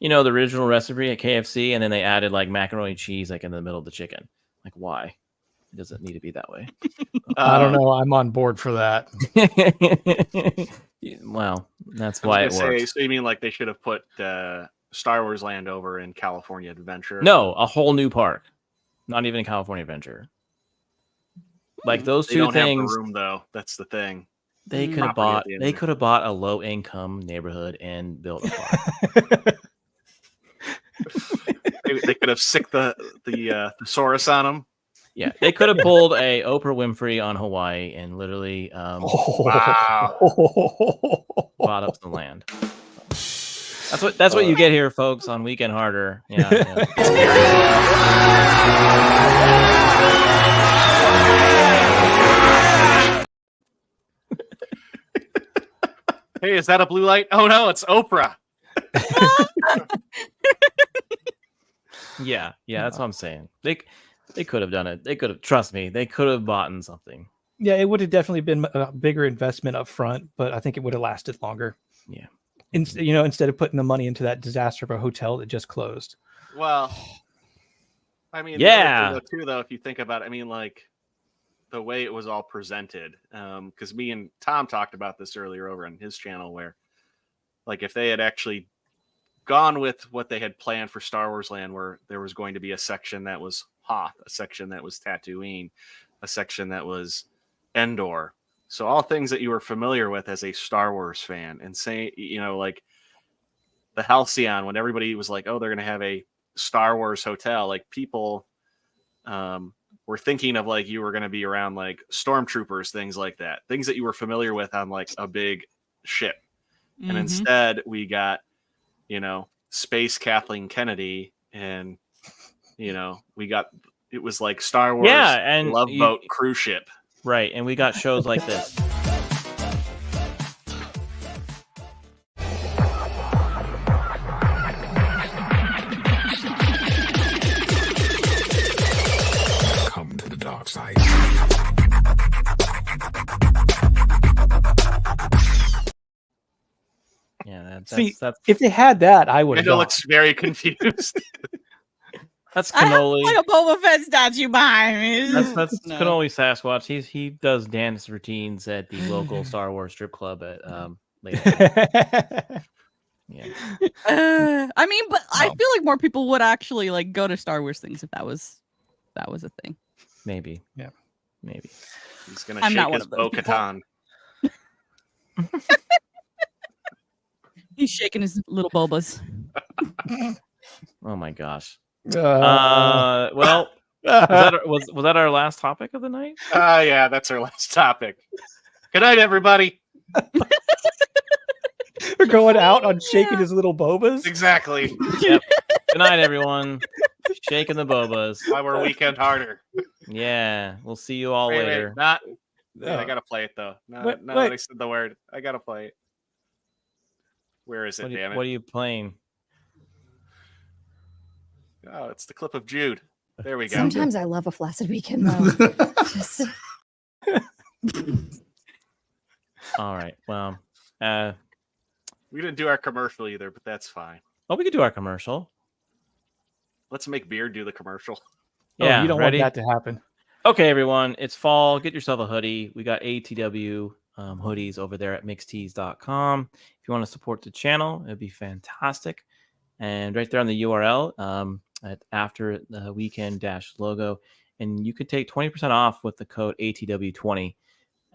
the original recipe at KFC, and then they added like macaroni and cheese like in the middle of the chicken. Like, why? It doesn't need to be that way. I don't know. I'm on board for that. Well, that's why it works. So you mean like they should have put Star Wars Land over in California Adventure? No, a whole new park. Not even in California Adventure. Like those They two don't things. have the room though. That's the thing. They could have Property at bought. the end They of it. could have bought a low income neighborhood and built a park. They could have sicked the thesaurus on them. Yeah, they could have pulled a Oprah Winfrey on Hawaii and literally Wow. bought up the land. That's what you get here, folks, on Weekend Harder. Yeah. Hey, is that a blue light? Oh no, it's Oprah. Yeah, that's what I'm saying. They could have done it. They could have, trust me, they could have bought something. Yeah, it would have definitely been a bigger investment up front, but I think it would have lasted longer. Yeah. Instead of putting the money into that disaster of a hotel that just closed. Well, I mean, yeah. The other thing, though, if you think about it, I mean, like the way it was all presented, because me and Tom talked about this earlier over on his channel, where like if they had actually gone with what they had planned for Star Wars Land, where there was going to be a section that was Hoth, a section that was Tatooine, a section that was Endor. So all things that you were familiar with as a Star Wars fan, and say, like the Halcyon, when everybody was like, oh, they're going to have a Star Wars hotel, like people were thinking of like you were going to be around like stormtroopers, things like that, things that you were familiar with on like a big ship. And instead we got, space Kathleen Kennedy, and we got, it was like Star Wars and Love Boat cruise ship. Right, and we got shows like this. Come to the dark side. Yeah, that's if they had that, I would have. It looks very confused. That's Cannoli. I have like a Boba Fett statue behind me. That's Cannoli Sasquatch. He does dance routines at the local Star Wars strip club at later. Yeah. I mean, but I feel like more people would actually like go to Star Wars things if that was a thing. Maybe. Yeah. Maybe. He's gonna shake his Bo-Katan. He's shaking his little bobas. Oh my gosh. Well, was that our last topic of the night? Yeah, that's our last topic. Good night, everybody. We're going out on shaking his little bobas. Exactly. Yep. Good night, everyone. Shaking the bobas. Why we're weekend harder. Yeah, we'll see you all later. I gotta play it though. Wait. I said the word. I gotta play it. Where is it? Damn it! What are you playing? Oh, it's the clip of Jude. There we go. Sometimes I love a flaccid weekend though. Just... All right. Well, we didn't do our commercial either, but that's fine. Oh, we could do our commercial. Let's make Beard do the commercial. Yeah, you don't want that to happen. Okay, everyone. It's fall. Get yourself a hoodie. We got ATW hoodies over there at mixtees.com. If you want to support the channel, it'd be fantastic. And right there on the URL at AfterTheWeekend-logo. And you could take 20% off with the code ATW20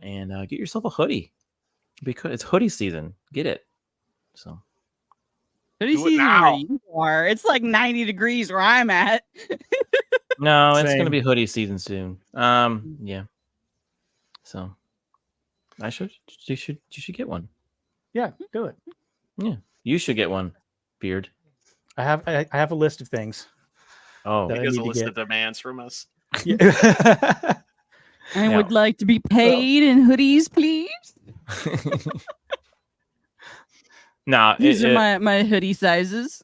and get yourself a hoodie. Because it's hoodie season. Get it. So hoodie season where you are. It's like 90 degrees where I'm at. No, it's gonna be hoodie season soon. Yeah. So you should get one. Yeah, do it. Yeah. You should get one, Beard. I have a list of things. Oh, he has a list of demands from us. Yeah. I would like to be paid in hoodies, please. No, these are my hoodie sizes.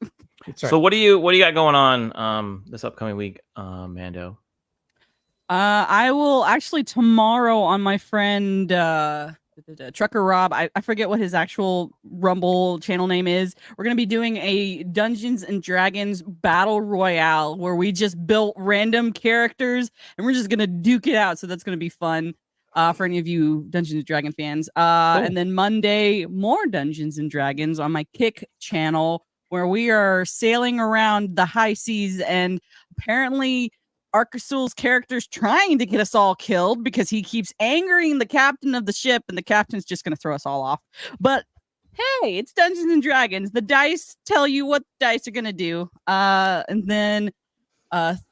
So what do you got going on this upcoming week, Mando? I will actually tomorrow on my friend Trucker Rob. I forget what his actual Rumble channel name is. We're gonna be doing a Dungeons and Dragons battle royale where we just built random characters and we're just gonna duke it out. So that's gonna be fun. For any of you Dungeons and Dragons fans. And then Monday, more Dungeons and Dragons on my Kick channel, where we are sailing around the high seas, and apparently Arkasul's character's trying to get us all killed because he keeps angering the captain of the ship, and the captain's just going to throw us all off. But hey, it's Dungeons and Dragons. The dice tell you what the dice are going to do. And then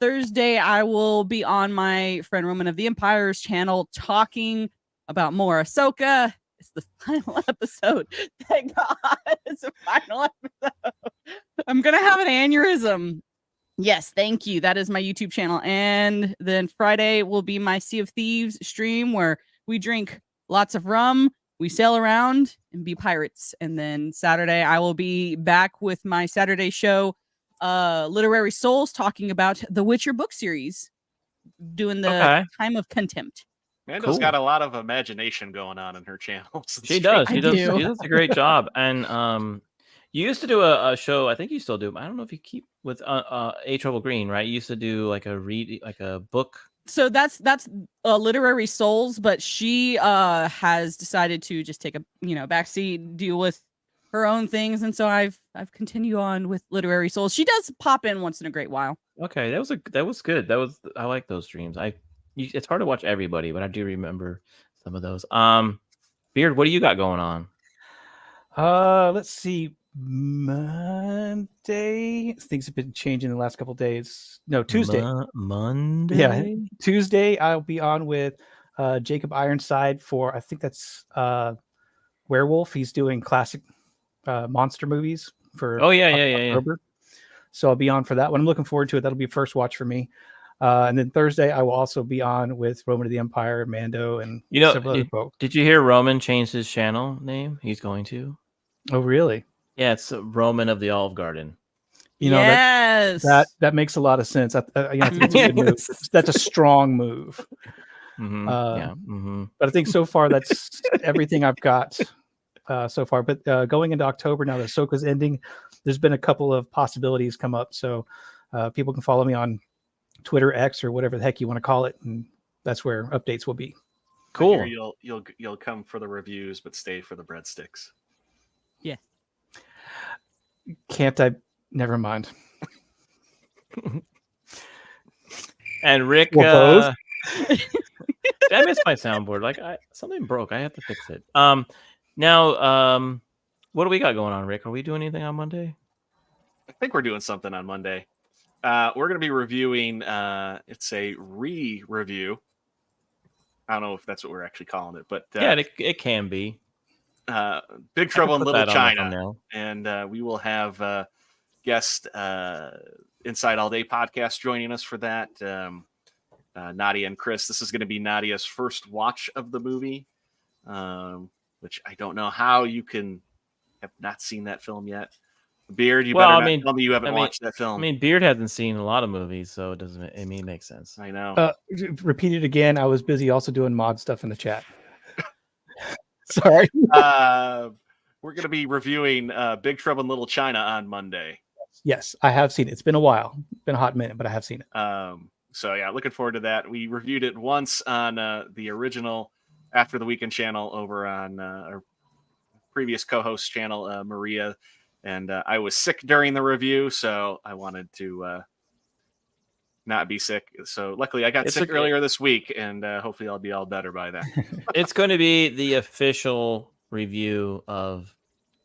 Thursday, I will be on my friend Roman of the Empire's channel talking about more Ahsoka. It's the final episode. Thank God it's the final episode. I'm going to have an aneurysm. Yes, thank you. That is my YouTube channel. And then Friday will be my Sea of Thieves stream where we drink lots of rum, we sail around and be pirates. And then Saturday, I will be back with my Saturday show, Literary Souls, talking about the Witcher book series, doing the Time of Contempt. Mando's got a lot of imagination going on in her channels. She does. She does a great job. And you used to do a show. I think you still do. I don't know if you keep with A Trouble Green, right? You used to do like a book. So that's Literary Souls, but she has decided to just take a backseat, deal with her own things, and so I've continued on with Literary Souls. She does pop in once in a great while. Okay, that was good. I like those streams. It's hard to watch everybody, but I do remember some of those. Beard, what do you got going on? Let's see. Monday. Things have been changing the last couple of days. No, Tuesday. Monday. Yeah, Tuesday. I'll be on with Jacob Ironside for, I think that's Werewolf. He's doing classic monster movies for. October. So I'll be on for that one. I'm looking forward to it. That'll be a first watch for me. And then Thursday, I will also be on with Roman of the Empire, Mando, and several other folks. Did you hear Roman changed his channel name? He's going to. Oh, really? Yeah, it's Roman of the Olive Garden. Yes, that makes a lot of sense. I think it's a good move. That's a strong move. Mm-hmm. But I think so far that's everything I've got so far. But going into October now, that Ahsoka's ending, there's been a couple of possibilities come up. So people can follow me on Twitter, X, or whatever the heck you want to call it, and that's where updates will be. Cool. You'll come for the reviews, but stay for the breadsticks. Yeah. Can't I? Never mind. And Rick, I missed my soundboard. Like something broke. I have to fix it. Now, what do we got going on, Rick? Are we doing anything on Monday? I think we're doing something on Monday. We're going to be reviewing. It's a re-review. I don't know if that's what we're actually calling it, but yeah, it can be. Big Trouble in Little China, and we will have guest Inside All Day podcast joining us for that. Nadia and Chris. This is going to be Nadia's first watch of the movie, which I don't know how you can have not seen that film yet. Beard, you better not tell me you haven't watched that film. I mean, Beard hasn't seen a lot of movies, so it doesn't. I mean, it makes sense. I know. Repeat it again. I was busy also doing mod stuff in the chat. Sorry. We're going to be reviewing Big Trouble in Little China on Monday. Yes, I have seen it. It's been a while. It's been a hot minute, but I have seen it. So yeah, looking forward to that. We reviewed it once on the original After the Weekend channel over on our previous co-host channel, Maria. And I was sick during the review, so I wanted to not be sick. So luckily I got sick earlier this week, and hopefully I'll be all better by then. It's going to be the official review of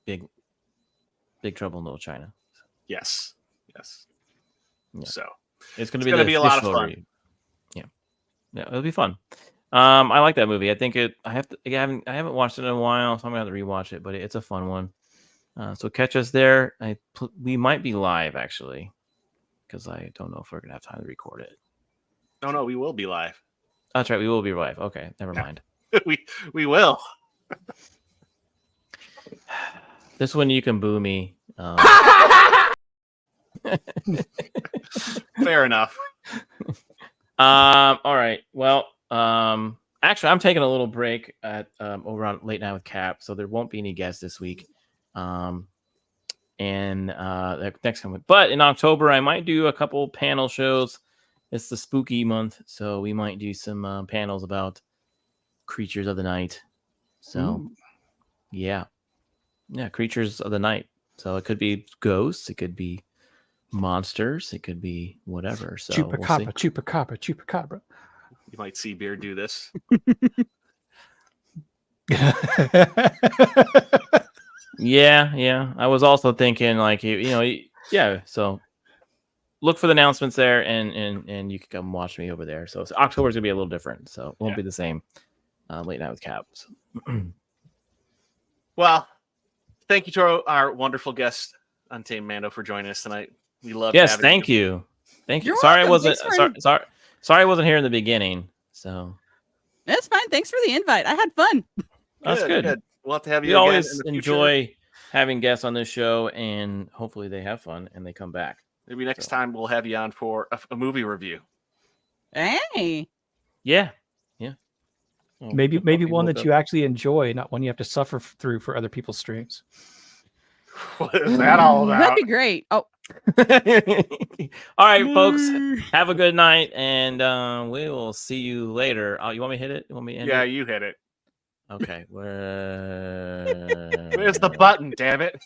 Big Trouble in Little China. Yes. Yeah. So it's going to be a lot of fun. Yeah, it'll be fun. I like that movie. I think I haven't watched it in a while, so I'm going to have to rewatch it. But it's a fun one. So catch us there. We might be live actually, because I don't know if we're gonna have time to record it. No, we will be live. That's right, we will be live. Okay, never mind. we will. This one you can boo me. Fair enough. All right. Well, actually, I'm taking a little break at over on Late Night with Cap, so there won't be any guests this week. Next time, but in October I might do a couple panel shows. It's the spooky month, so we might do some panels about creatures of the night. So yeah, creatures of the night. So it could be ghosts, it could be monsters, it could be whatever. So chupacabra. You might see Beard do this. Yeah. I was also thinking, like, so look for the announcements there, and you can come watch me over there. So October's gonna be a little different, so it won't be the same. Late Night with Cap. So. Well, thank you to our wonderful guest, Untamed Mando, for joining us tonight. We love. Yes, thank you. You're sorry, welcome. sorry, I wasn't here in the beginning. So it's fine. Thanks for the invite. I had fun. That's good. We'll have to have you. We always enjoy having guests on this show, and hopefully they have fun and they come back. Maybe next time we'll have you on for a movie review. Hey. Yeah. Maybe one that you actually enjoy, not one you have to suffer through for other people's streams. What is that all about? That'd be great. Oh. All right, folks. Have a good night, and we will see you later. Oh, you want me to hit it? You want me to end it? You hit it. Okay. Where's the button? Damn it!